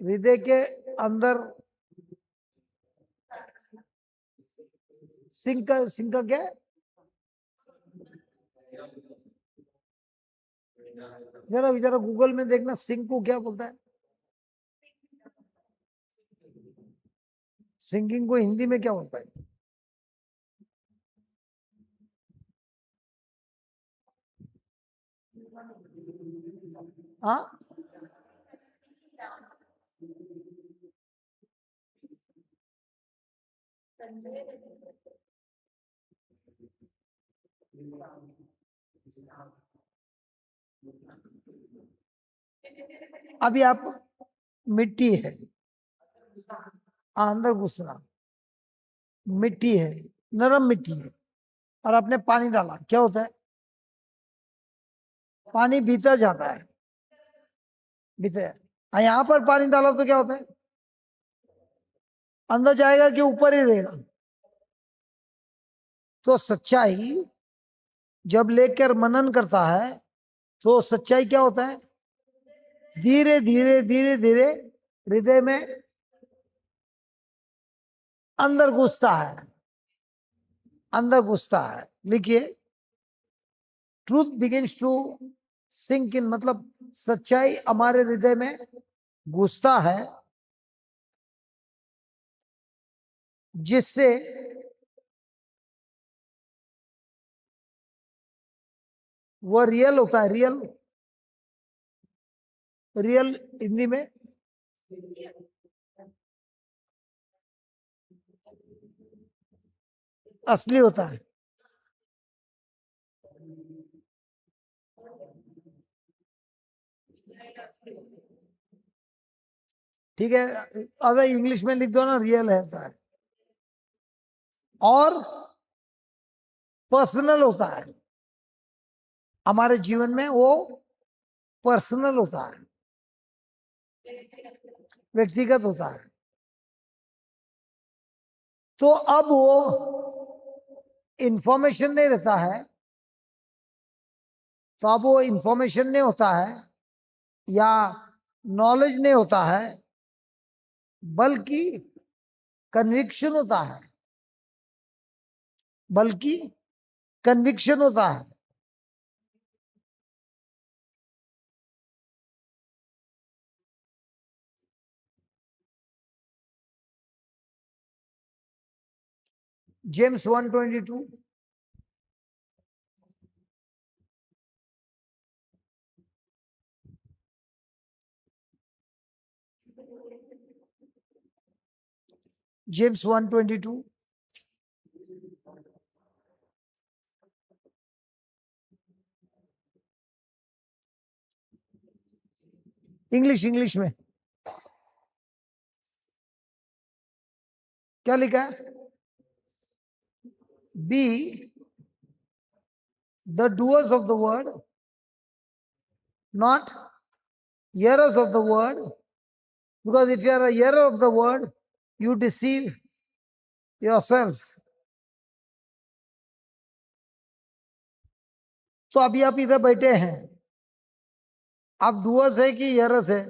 हृदय के अंदर सिंक, सिंक क्या है? जरा गूगल में देखना सिंक को क्या बोलता है। सिंकिंग को हिंदी में क्या बोलता है? हाँ, अभी आप मिट्टी है, अंदर घुसना, मिट्टी है, नरम मिट्टी है, और आपने पानी डाला, क्या होता है? पानी भीतर जाता है, भीतर। यहाँ पर पानी डाला तो क्या होता है? अंदर जाएगा कि ऊपर ही रहेगा? तो सच्चाई जब लेकर मनन करता है तो सच्चाई क्या होता है? धीरे धीरे धीरे धीरे हृदय में अंदर घुसता है, अंदर घुसता है। लिखिए, truth begins to sink in, मतलब सच्चाई हमारे हृदय में घुसता है, जिससे वह रियल होता है। रियल, रियल हिंदी में असली होता है। ठीक है, अगर इंग्लिश में लिख दो ना, रियल होता है। और पर्सनल होता है, हमारे जीवन में वो पर्सनल होता है, व्यक्तिगत होता है। तो अब वो इंफॉर्मेशन नहीं रहता है, तो अब वो इंफॉर्मेशन नहीं होता है या नॉलेज नहीं होता है, बल्कि कन्विक्शन होता है, बल्कि कन्विक्शन होता है। James 1:22, James 1:22। इंग्लिश, इंग्लिश में क्या लिखा है? Be the doers of the word, not hearers of the word, because if you are a hearer of the word, you deceive yourself. तो अभी आप इधर बैठे हैं, आप डूअर्स है कि hearers है?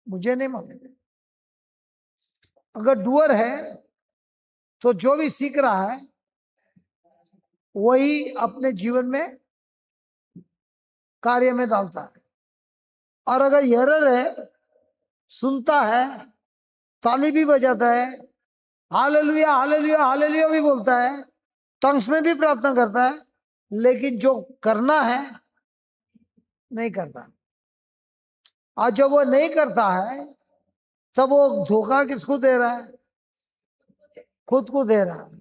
मुझे नहीं मालूम। अगर डूअर है तो जो भी सीख रहा है वही अपने जीवन में कार्य में डालता है। और अगर हेरर है, सुनता है, ताली भी बजाता है, हालेलुया हालेलुया हालेलुया भी बोलता है, टंग्स में भी प्रार्थना करता है, लेकिन जो करना है नहीं करता। और जब वो नहीं करता है तब वो धोखा किसको दे रहा है? खुद को दे रहा है।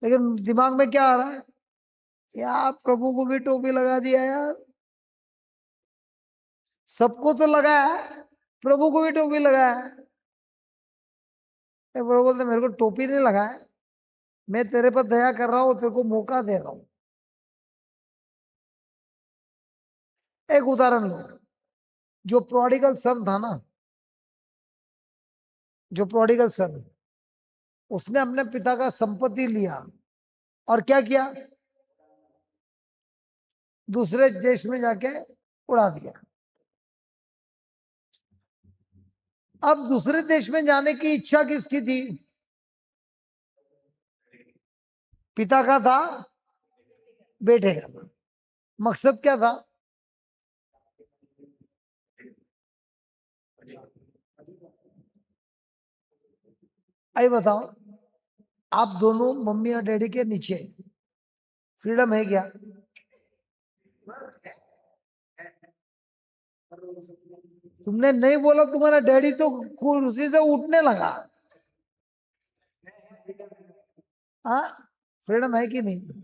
लेकिन दिमाग में क्या आ रहा है? यार प्रभु को भी टोपी लगा दिया यार, सबको तो लगाया है, प्रभु को भी टोपी लगाया है। प्रभु बोलते मेरे को टोपी नहीं लगाया, मैं तेरे पर दया कर रहा हूं, तेरे को मौका दे रहा हूं। एक उदाहरण लो, जो प्रोडिगल सन था ना, जो प्रोडिगल सन, उसने अपने पिता का संपत्ति लिया और क्या किया? दूसरे देश में जाके उड़ा दिया। अब दूसरे देश में जाने की इच्छा किसकी थी? पिता का था, बेटे का था। मकसद क्या था? आइए बताओ, आप दोनों मम्मी और डैडी के नीचे, फ्रीडम है क्या? तुमने नहीं बोला, तुम्हारा डैडी तो कुर्सी से उठने लगा। हाँ, फ्रीडम है कि नहीं?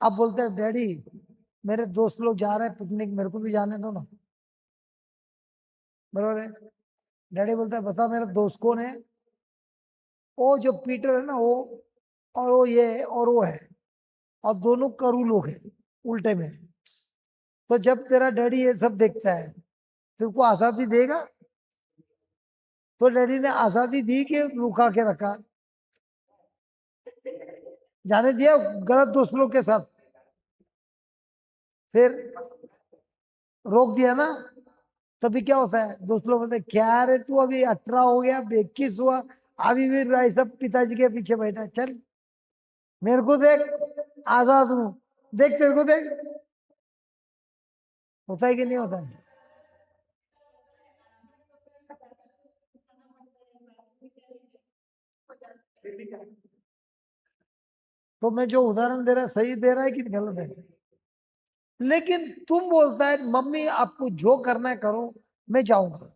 आप बोलते हैं डैडी मेरे दोस्त लोग जा रहे हैं पिकनिक, मेरे को भी जाने दो ना, बरोबर है? डैडी बोलता है बता मेरा दोस्त कौन है? वो जो पीटर है ना वो, और वो ये है, और वो है, और दोनों करू लोग हैं, उल्टे में। तो जब तेरा डैडी ये सब देखता है, तेरे को आजादी देगा? तो डैडी ने आजादी दी कि रुका के रखा? जाने दिया गलत दोस्त लोग के साथ, फिर रोक दिया ना। तभी क्या होता है, दोस्त लोग बोलते हैं, क्या रे तू अभी 18 हो गया, 21 हुआ, अभी भी ऐसा पिताजी के पीछे बैठा है? चल मेरे को देख, आजाद हूं, देख तेरे को देख। होता है कि नहीं होता है? तो मैं जो उदाहरण दे रहा है सही दे रहा है कि गलत है? लेकिन तुम बोलता है मम्मी आपको जो करना है करो, मैं जाऊंगा।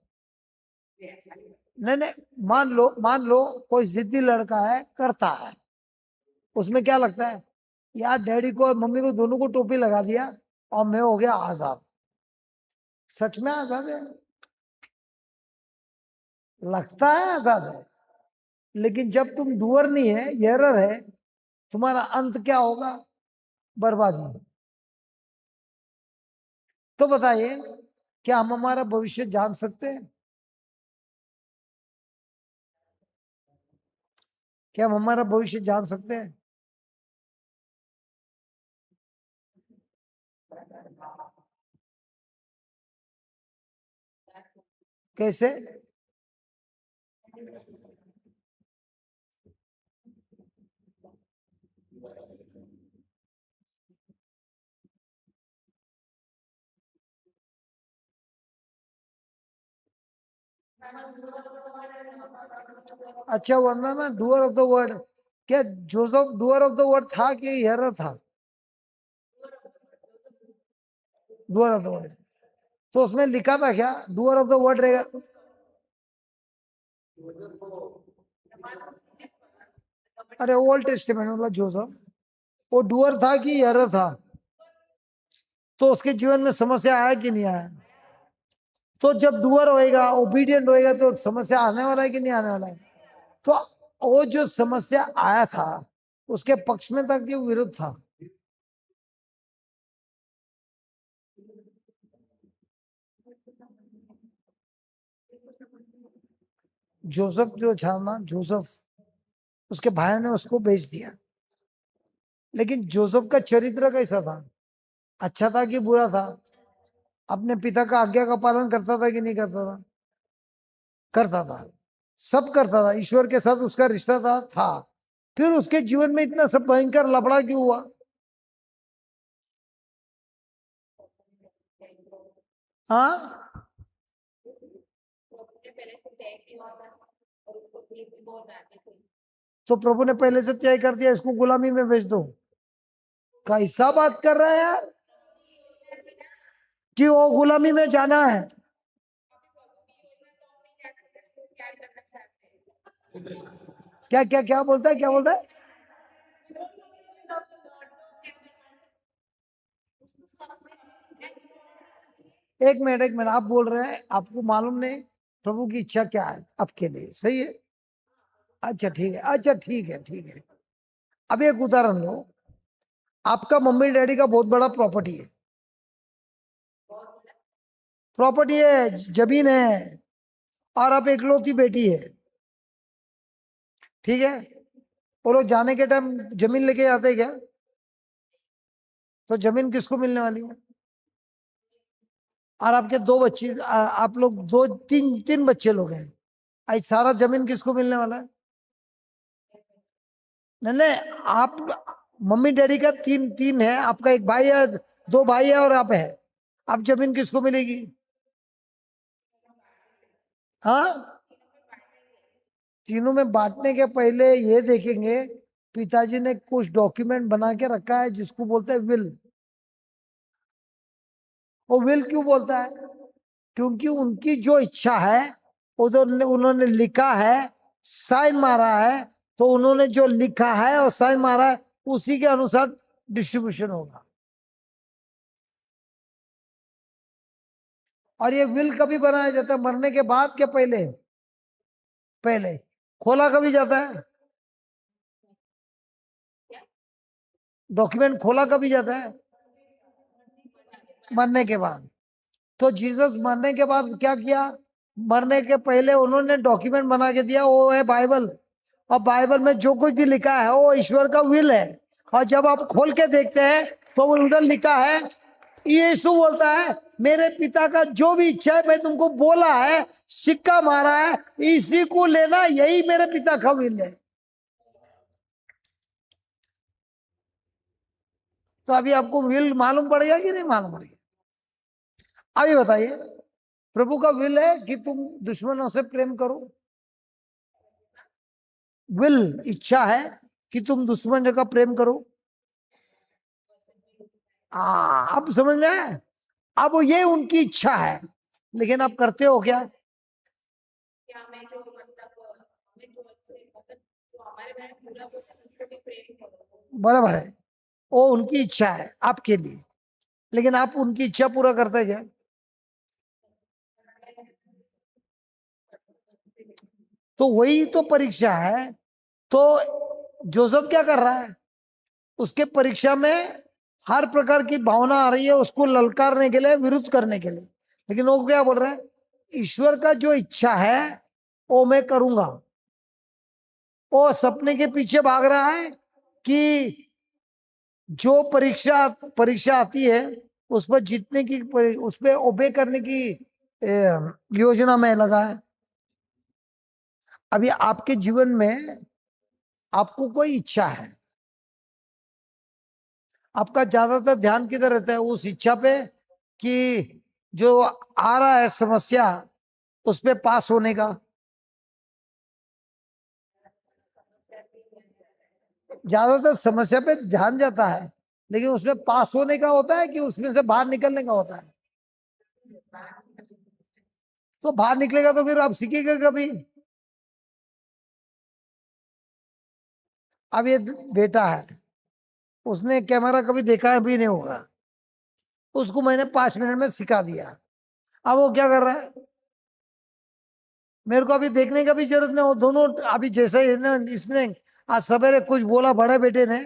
नहीं नहीं, मान लो कोई जिद्दी लड़का है, करता है, उसमें क्या लगता है, यार डैडी को और मम्मी को दोनों को टोपी लगा दिया और मैं हो गया आजाद। सच में आजाद है? लगता है आजाद है, लेकिन जब तुम डूअर नहीं है, एरर है, तुम्हारा अंत क्या होगा? बर्बादी। तो बताइए, क्या हम हमारा भविष्य जान सकते हैं? क्या हम हमारा भविष्य जान सकते हैं? कैसे? अच्छा वरना ना, डूअर ऑफ द वर्ड, क्या Joseph doer of the word था कि एरर था? Doer of the word. तो उसमें लिखा था क्या डूअर ऑफ द वर्ड रहेगा? अरे ओल्ड टेस्टामेंट वाला जोसेफ, वो डूअर था कि एरर था? तो उसके जीवन में समस्या आया कि नहीं आया? तो जब डूअर होएगा, ओबीडियंट होएगा, तो समस्या आने वाला है कि नहीं आने वाला है? तो वो जो समस्या आया था, उसके पक्ष में था कि विरुद्ध था? जोसेफ जो था ना, जोसेफ, उसके भाई ने उसको बेच दिया, लेकिन जोसेफ का चरित्र कैसा था? अच्छा था कि बुरा था? अपने पिता का आज्ञा का पालन करता था कि नहीं करता था? करता था, सब करता था, ईश्वर के साथ उसका रिश्ता था। फिर उसके जीवन में इतना सब भयंकर लफड़ा क्यों हुआ? हाँ, तो प्रभु ने पहले से तय कर दिया इसको गुलामी में भेज दो। कैसा बात कर रहा है यार, कि वो गुलामी में जाना है? क्या क्या क्या बोलता है, क्या बोलता है? एक मिनट, आप बोल रहे हैं आपको मालूम नहीं प्रभु की इच्छा क्या है आपके लिए, सही है? अच्छा ठीक है, अच्छा ठीक है, ठीक है। अब एक उदाहरण लो, आपका मम्मी डैडी का बहुत बड़ा प्रॉपर्टी है, प्रॉपर्टी है, जमीन है, और आप एकलौती बेटी है, ठीक है? वो लोग जाने के टाइम जमीन लेके आते हैं क्या? तो जमीन किसको मिलने वाली है? और आपके दो बच्चे, आप लोग दो तीन तीन बच्चे लोग हैं, आज सारा जमीन किसको मिलने वाला है? नहीं नहीं, आप मम्मी डैडी का तीन तीन है, आपका एक भाई है, दो भाई है और आप है। अब जमीन किसको मिलेगी? हाँ, तीनों में बांटने के पहले ये देखेंगे, पिताजी ने कुछ डॉक्यूमेंट बना के रखा है जिसको बोलते हैं विल। वो विल क्यों बोलता है? क्योंकि उनकी जो इच्छा है उधर उन्होंने लिखा है, साइन मारा है, तो उन्होंने जो लिखा है और साइन मारा है उसी के अनुसार डिस्ट्रीब्यूशन होगा। और ये विल कभी बनाया जाता है? मरने के बाद क्या पहले? पहले। खोला कभी जाता है? डॉक्यूमेंट खोला कभी जाता है? मरने के बाद। तो जीसस मरने के बाद क्या किया? मरने के पहले उन्होंने डॉक्यूमेंट बना के दिया, वो है बाइबल। और बाइबल में जो कुछ भी लिखा है वो ईश्वर का विल है। और जब आप खोल के देखते हैं तो वो उधर लिखा है, यीशु बोलता है मेरे पिता का जो भी इच्छा है मैं तुमको बोला है, सिक्का मारा है, इसी को लेना, यही मेरे पिता का विल है। तो अभी आपको विल मालूम पड़ गया कि नहीं मालूम पड़ गया? अभी बताइए, प्रभु का विल है कि तुम दुश्मनों से प्रेम करो। विल, इच्छा है कि तुम दुश्मन का प्रेम करो। अब समझ में आया? अब ये उनकी इच्छा है, लेकिन आप करते हो क्या? बराबर है, वो उनकी इच्छा है आपके लिए, लेकिन आप उनकी इच्छा पूरा करते क्या? तो वही तो परीक्षा है। तो जोसेफ क्या कर रहा है? उसके परीक्षा में हर प्रकार की भावना आ रही है उसको ललकारने के लिए, विरुद्ध करने के लिए, लेकिन वो क्या बोल रहा है? ईश्वर का जो इच्छा है वो मैं करूंगा। वो सपने के पीछे भाग रहा है कि जो परीक्षा परीक्षा आती है उस पर जीतने की, उस पर ओबे करने की योजना में लगा है। अभी आपके जीवन में आपको कोई इच्छा है, आपका ज्यादातर ध्यान किधर रहता है? उस इच्छा पे कि जो आ रहा है समस्या उस पे पास होने का? ज्यादातर समस्या पे ध्यान जाता है, लेकिन उसमें पास होने का होता है कि उसमें से बाहर निकलने का होता है? तो बाहर निकलेगा तो फिर आप सीखेगा कभी? अब ये बेटा है, उसने कैमरा कभी देखा भी नहीं होगा, उसको मैंने 5 मिनट में सिखा दिया। अब वो क्या कर रहा है? मेरे को अभी देखने का भी जरूरत नहीं, वो दोनों अभी जैसे ही ना, इसने आज सवेरे कुछ बोला बड़े बेटे ने,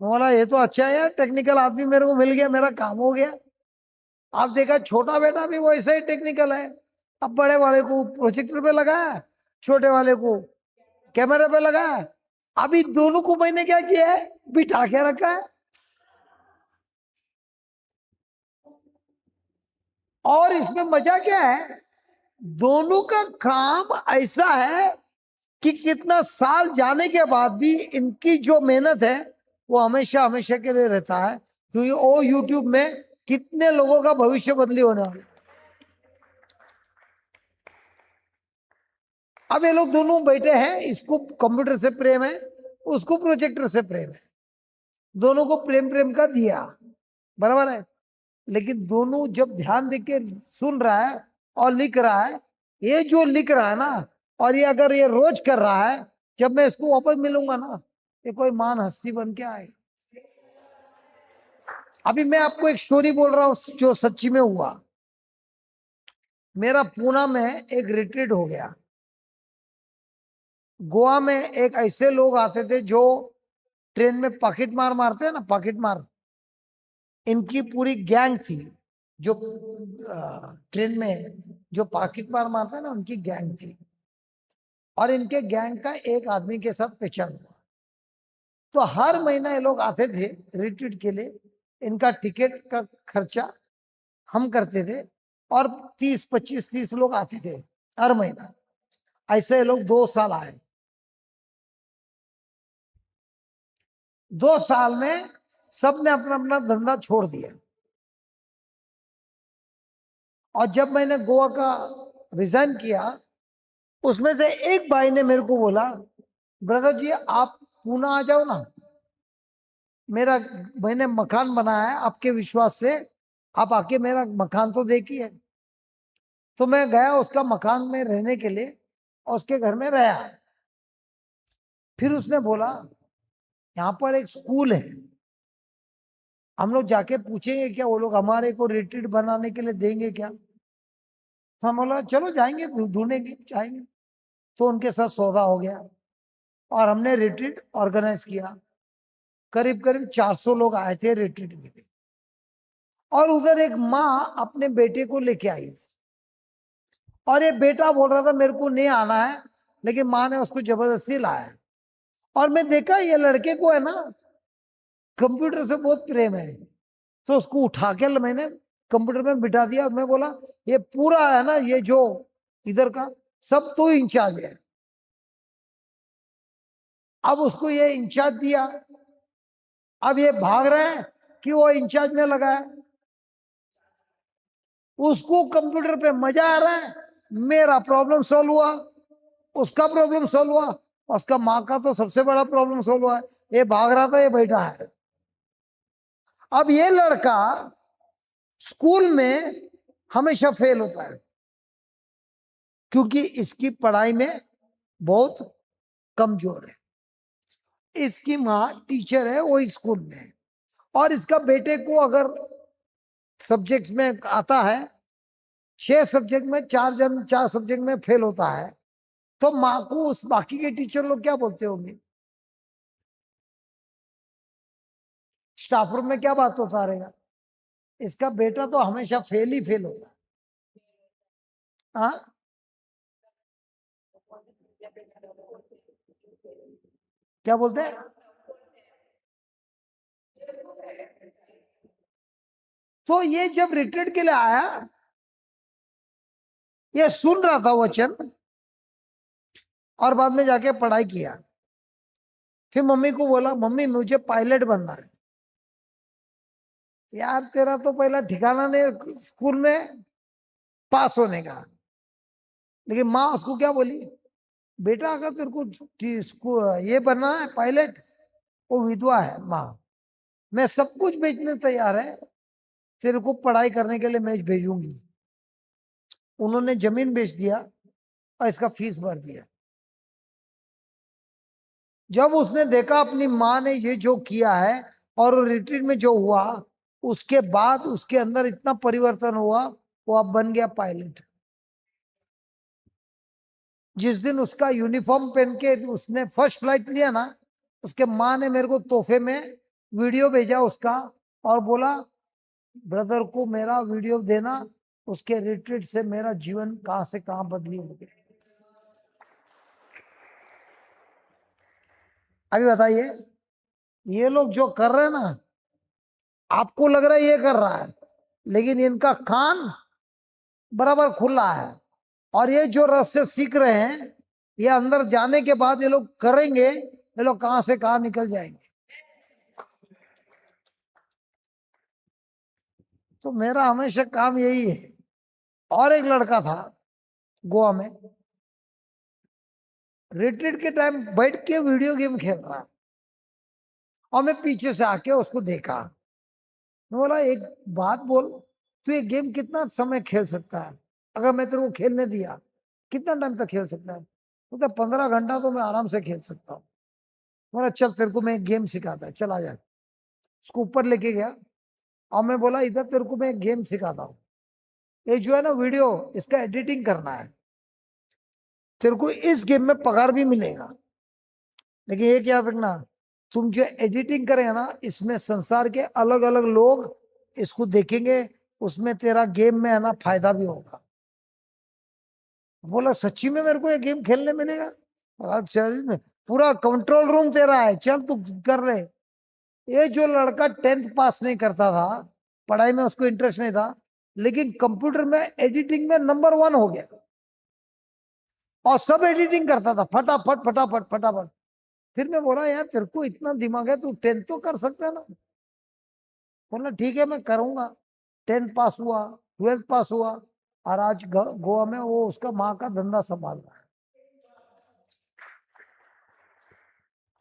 बोला ये तो अच्छा है यार, टेक्निकल आदमी मेरे को मिल गया, मेरा काम हो गया। आप देखा छोटा बेटा भी वैसे ही टेक्निकल है। अब बड़े वाले को प्रोजेक्टर पे लगाया, छोटे वाले को कैमरे पे लगाया। अभी दोनों को मैंने क्या किया है? बिठा के रखा है। और इसमें मजा क्या है? दोनों का काम ऐसा है कि कितना साल जाने के बाद भी इनकी जो मेहनत है वो हमेशा हमेशा के लिए रहता है, क्योंकि वो यूट्यूब में कितने लोगों का भविष्य बदली होने वाला है। अब ये लोग दोनों बैठे हैं, इसको कंप्यूटर से प्रेम है, उसको प्रोजेक्टर से प्रेम है, दोनों को प्रेम प्रेम का दिया, बराबर है। लेकिन दोनों जब ध्यान देके सुन रहा है और लिख रहा है, ये जो लिख रहा है ना, और ये अगर ये रोज कर रहा है, जब मैं इसको वापस मिलूंगा ना, ये कोई महान हस्ती बन के आए। अभी मैं आपको एक स्टोरी बोल रहा हूं जो सच्ची में हुआ। मेरा पूना में एक रिट्रीट हो गया। गोवा में एक ऐसे लोग आते थे जो ट्रेन में पॉकेट मार मारते हैं ना, पॉकेट मार, इनकी पूरी गैंग थी। जो ट्रेन में जो पॉकेट मार मारता है ना, उनकी गैंग थी। और इनके गैंग का एक आदमी के साथ पहचान हुआ। तो हर महीना ये लोग आते थे रिट्रीट के लिए, इनका टिकट का खर्चा हम करते थे, और 30-25-30 लोग आते थे हर महीना। ऐसे ये लोग 2 साल आए। 2 साल में सबने अपना अपना धंधा छोड़ दिया। और जब मैंने गोवा का रिजाइन किया, उसमें से एक भाई ने मेरे को बोला, ब्रदर जी आप पूना आ जाओ ना, मेरा मैंने मकान बनाया है आपके विश्वास से, आप आके मेरा मकान तो देखिए। तो मैं गया उसका मकान में रहने के लिए और उसके घर में रहा। फिर उसने बोला यहाँ पर एक स्कूल है, हम लोग जाके पूछेंगे क्या, वो लोग हमारे को रिट्रीट बनाने के लिए देंगे क्या। तो हम बोला चलो जाएंगे, ढूंढेंगे जाएंगे। तो उनके साथ सौदा हो गया और हमने रिट्रीट ऑर्गेनाइज किया। करीब करीब 400 लोग आए थे रिट्रीट में। और उधर एक माँ अपने बेटे को लेके आई थी और ये बेटा बोल रहा था मेरे को नहीं आना है, लेकिन माँ ने उसको जबरदस्ती लाया। और मैं देखा ये लड़के को है ना कंप्यूटर से बहुत प्रेम है, तो उसको उठा के मैंने कंप्यूटर में बिठा दिया। मैं बोला ये पूरा है ना, ये जो इधर का सब तो इंचार्ज है। अब उसको ये इंचार्ज दिया, अब ये भाग रहा है कि वो इंचार्ज में लगा है। उसको कंप्यूटर पे मजा आ रहा है, मेरा प्रॉब्लम सॉल्व हुआ, उसका प्रॉब्लम सॉल्व हुआ, उसका माँ का तो सबसे बड़ा प्रॉब्लम सॉल्व हुआ है। ये भाग रहा था, ये बैठा है। अब ये लड़का स्कूल में हमेशा फेल होता है क्योंकि इसकी पढ़ाई में बहुत कमजोर है। इसकी माँ टीचर है, वो स्कूल में है, और इसका बेटे को अगर सब्जेक्ट्स में आता है, 6 सब्जेक्ट में 4 सब्जेक्ट में फेल होता है, तो माँ को उस बाकी के टीचर लोग क्या बोलते होंगे, स्टाफ रूम में क्या बात होता रहेगा, इसका बेटा तो हमेशा फेल ही फेल होता है। हाँ, क्या बोलते हैं? तो ये जब रिट्रीट के लिए आया, ये सुन रहा था वचन और बाद में जाके पढ़ाई किया। फिर मम्मी को बोला मम्मी मुझे पायलट बनना है। यार तेरा तो पहला ठिकाना नहीं स्कूल में पास होने का। लेकिन माँ उसको क्या बोली, बेटा अगर तेरे को ये बनना है पायलट, वो विधवा है माँ, मैं सब कुछ बेचने तैयार है, तेरे को पढ़ाई करने के लिए मैं भेजूंगी। उन्होंने जमीन बेच दिया और इसका फीस भर दिया। जब उसने देखा अपनी माँ ने ये जो किया है और रिट्रीट में जो हुआ, उसके बाद उसके अंदर इतना परिवर्तन हुआ, वो अब बन गया पायलट। जिस दिन उसका यूनिफॉर्म पहन के उसने फर्स्ट फ्लाइट लिया ना, उसके माँ ने मेरे को तोहफे में वीडियो भेजा उसका और बोला ब्रदर को मेरा वीडियो देना, उसके रिट्रीट से मेरा जीवन कहां से कहां बदली हो गया। अभी बताइए, ये लोग जो कर रहे हैं ना, आपको लग रहा है ये कर रहा है, लेकिन इनका कान बराबर खुला है। और ये जो रस से सीख रहे हैं, ये अंदर जाने के बाद ये लोग करेंगे, ये लोग कहां से कहां निकल जाएंगे। तो मेरा हमेशा काम यही है। और एक लड़का था गोवा में, रिट्रीट के टाइम बैठ के वीडियो गेम खेल रहा है और मैं पीछे से आके उसको देखा। मैं बोला एक बात बोल, तू ये गेम कितना समय खेल सकता है, अगर मैं तेरे को खेलने दिया कितना टाइम तक खेल सकता है? तो 15 घंटा तो मैं आराम से खेल सकता हूँ। बोला चल तेरे को मैं गेम सिखाता है, चला जा। उसको ऊपर लेके गया और मैं बोला इधर तेरे को मैं गेम सिखाता हूँ, ये जो है ना वीडियो, इसका एडिटिंग करना है, तेरे को इस गेम में पगार भी मिलेगा, लेकिन एक याद रखना, तुम जो एडिटिंग करेगा ना, इसमें संसार के अलग अलग लोग इसको देखेंगे, उसमें तेरा गेम में है ना फायदा भी होगा। बोला सच्ची में मेरे को ये गेम खेलने मिलेगा? चल पूरा कंट्रोल रूम तेरा है, चल तू कर ले। ये जो लड़का 10th पास नहीं करता था, पढ़ाई में उसको इंटरेस्ट नहीं था, लेकिन कंप्यूटर में एडिटिंग में नंबर 1 हो गया और सब एडिटिंग करता था फटाफट फटाफट फटाफट। फिर मैं बोला यार तेरे को इतना दिमाग है, तू 10th तो कर सकता है ना। बोला ठीक है मैं करूंगा। 10th पास हुआ, 12th पास हुआ, और आज गोवा में वो उसका माँ का धंधा संभाल रहा है।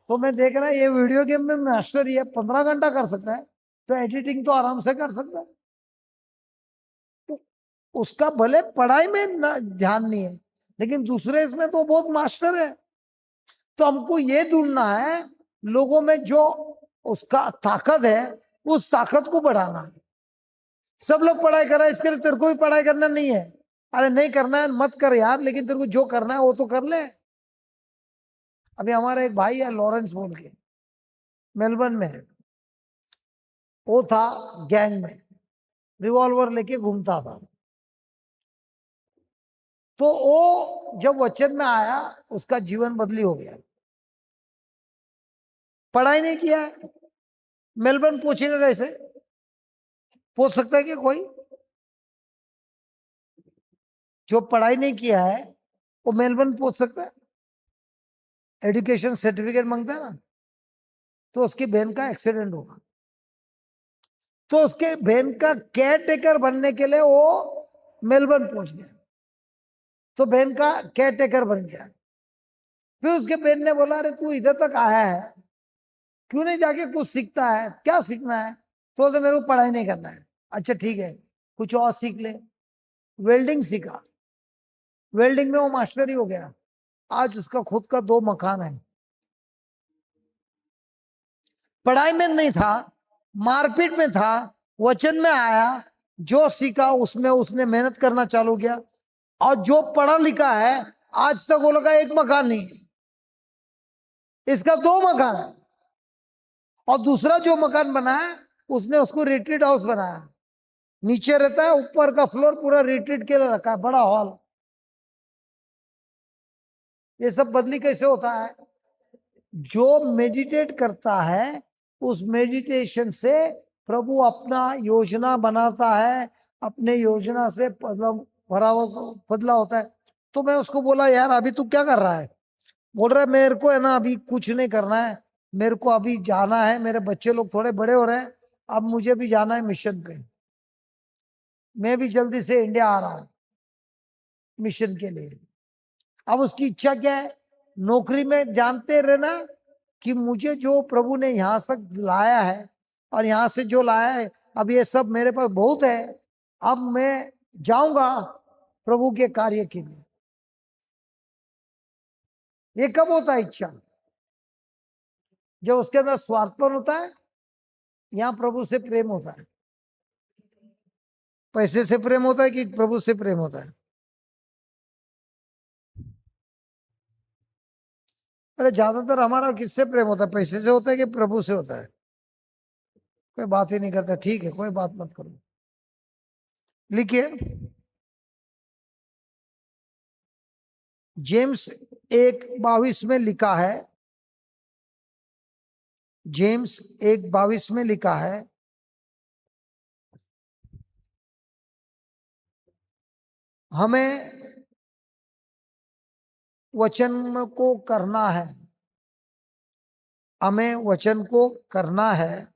तो मैं देख रहा है ये वीडियो गेम में मास्टर ही है, 15 घंटा कर सकता है, तो एडिटिंग तो आराम से कर सकता है। तो उसका भले पढ़ाई में ध्यान नहीं है, लेकिन दूसरे इसमें तो बहुत मास्टर है। तो हमको ये ढूंढना है लोगों में जो उसका ताकत है, उस ताकत को बढ़ाना है। सब लोग पढ़ाई कर रहे हैं, इसके लिए तेरे को भी पढ़ाई करना नहीं है। अरे नहीं करना है मत कर यार, लेकिन तेरे को जो करना है वो तो कर ले। अभी हमारा एक भाई है लॉरेंस बोल के, मेलबर्न में है। वो था गैंग में, रिवॉल्वर लेके घूमता था। तो वो जब वचन में आया, उसका जीवन बदली हो गया। पढ़ाई नहीं किया है, मेलबर्न पूछेगा कैसे? पूछ सकता है कि कोई जो पढ़ाई नहीं किया है वो मेलबर्न पूछ सकता है? एजुकेशन सर्टिफिकेट मांगता है ना। तो उसकी बहन का एक्सीडेंट होगा, तो उसके बहन का केयर टेकर बनने के लिए वो मेलबर्न पहुंच गया, तो बहन का केयर टेकर बन गया। फिर उसके बहन ने बोला अरे तू इधर तक आया है, क्यों नहीं जाके कुछ सीखता है? क्या सीखना है? तो मेरे को पढ़ाई नहीं करना है। अच्छा ठीक है, कुछ और सीख ले। वेल्डिंग सीखा, वेल्डिंग में वो मास्टर ही हो गया। आज उसका खुद का 2 मकान है। पढ़ाई में नहीं था, मारपीट में था, वचन में आया, जो सीखा उसमें उसने मेहनत करना चालू किया। और जो पढ़ा लिखा है आज तक वो लोग का एक मकान नहीं है, इसका 2 मकान है। और दूसरा जो मकान बना है उसने उसको रिट्रीट हाउस बनाया, नीचे रहता है, ऊपर का फ्लोर पूरा रिट्रीट के लिए रखा है, बड़ा हॉल। ये सब बदली कैसे होता है? जो मेडिटेट करता है उस मेडिटेशन से प्रभु अपना योजना बनाता है, अपने योजना से मतलब बदला होता है। तो मैं उसको बोला यार अभी तू क्या कर रहा है? बोल रहा है मेरे को है ना अभी कुछ नहीं करना है, मेरे को अभी जाना है, मेरे बच्चे लोग थोड़े बड़े हो रहे हैं, अब मुझे भी जाना है मिशन पे। मैं भी जल्दी से इंडिया आ रहा हूं मिशन के लिए। अब उसकी इच्छा क्या है? नौकरी में जानते रहना कि मुझे जो प्रभु ने यहां तक लाया है और यहां से जो लाया है, अब ये सब मेरे पास बहुत है, अब मैं जाऊंगा प्रभु के कार्य के लिए। ये कब होता है इच्छा? जब उसके अंदर स्वार्थपन होता है, यहां प्रभु से प्रेम होता है। पैसे से प्रेम होता है कि प्रभु से प्रेम होता है? अरे ज्यादातर हमारा किससे प्रेम होता है? पैसे से होता है कि प्रभु से होता है? कोई बात ही नहीं करता। ठीक है, कोई बात मत करो। लिखिए जेम्स 1:22 में लिखा है, जेम्स 1:22 में लिखा है, हमें वचन को करना है, हमें वचन को करना है।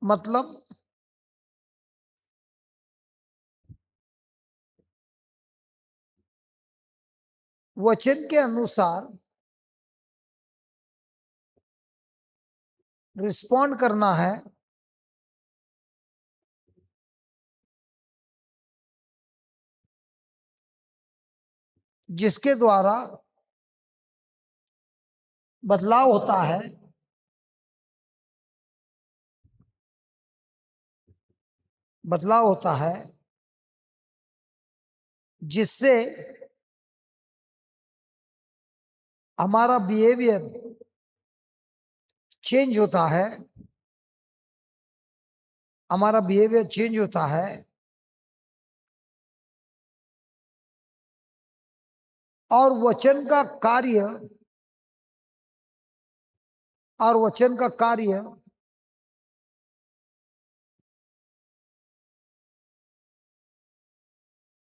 मतलब वचन के अनुसार रिस्पॉन्ड करना है, जिसके द्वारा बदलाव होता है, बदलाव होता है, जिससे हमारा बिहेवियर चेंज होता है, हमारा बिहेवियर चेंज होता है। और वचन का कार्य, और वचन का कार्य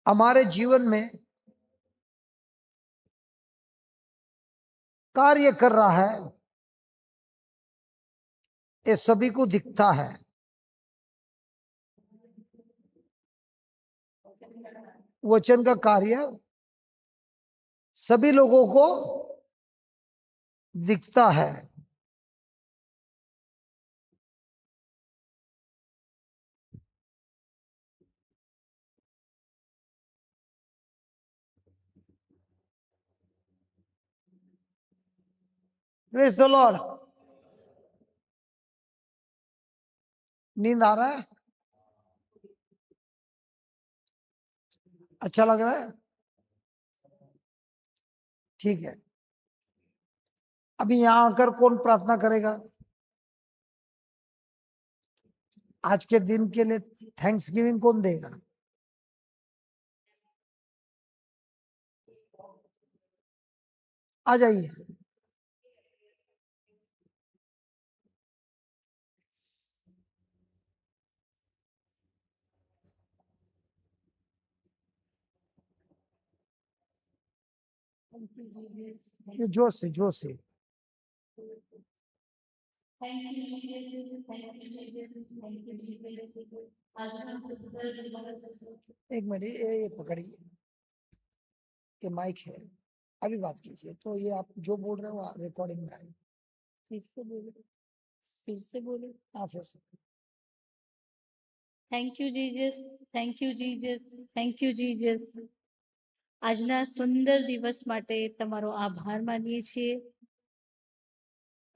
हमारे जीवन में कार्य कर रहा है, ये सभी को दिखता है। वचन का कार्य सभी लोगों को दिखता है। Praise the Lord. नींद आ रहा है? अच्छा लग रहा है? ठीक है। अभी यहां आकर कौन प्रार्थना करेगा? आज के दिन के लिए थैंक्स गिविंग कौन देगा? आ जाइए। ये जोश से, जोश से। एक मिनट, ये पकड़िए, ये माइक है, अभी बात कीजिए। तो ये आप जो बोल रहे हो वो रिकॉर्डिंग में आए। फिर से बोलो, फिर से बोलो। हाँ, फिर से। Thank you Jesus, thank you Jesus, thank you Jesus. આજના સુંદર દિવસ માટે તમારો આભાર માનીએ છીએ।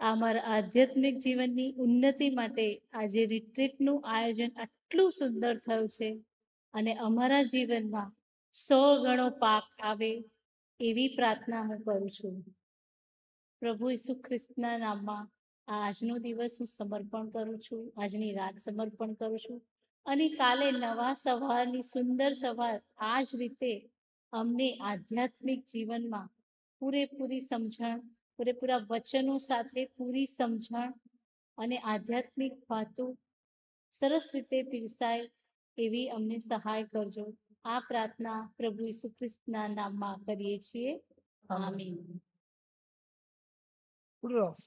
અમારા આધ્યાત્મિક જીવનની ઉન્નતિ માટે આજે રિટ્રીટનું આયોજન આટલું સુંદર થયું છે અને અમારા જીવનમાં 100 ગણો પાક આવે એવી પ્રાર્થના હું કરું છું। પ્રભુ ઈસુ ખ્રિસ્તના નામમાં આજનો દિવસ હું સમર્પણ કરું છું, આજની રાત સમર્પણ કરું છું અને કાલે નવા સવારની સુંદર સવાર આ જ રીતે અમને આધ્યાત્મિક જીવનમાં પૂરેપૂરી સમજણ, પૂરેપૂરા વચનો સાથે પૂરી સમજણ અને આધ્યાત્મિક વાતો સરસ રીતે પીરસાય એવી અમને સહાય કરજો। આ પ્રાર્થના પ્રભુ ઈસુ ખ્રિસ્તના નામમાં કરીએ છીએ, આમીન। Put it off.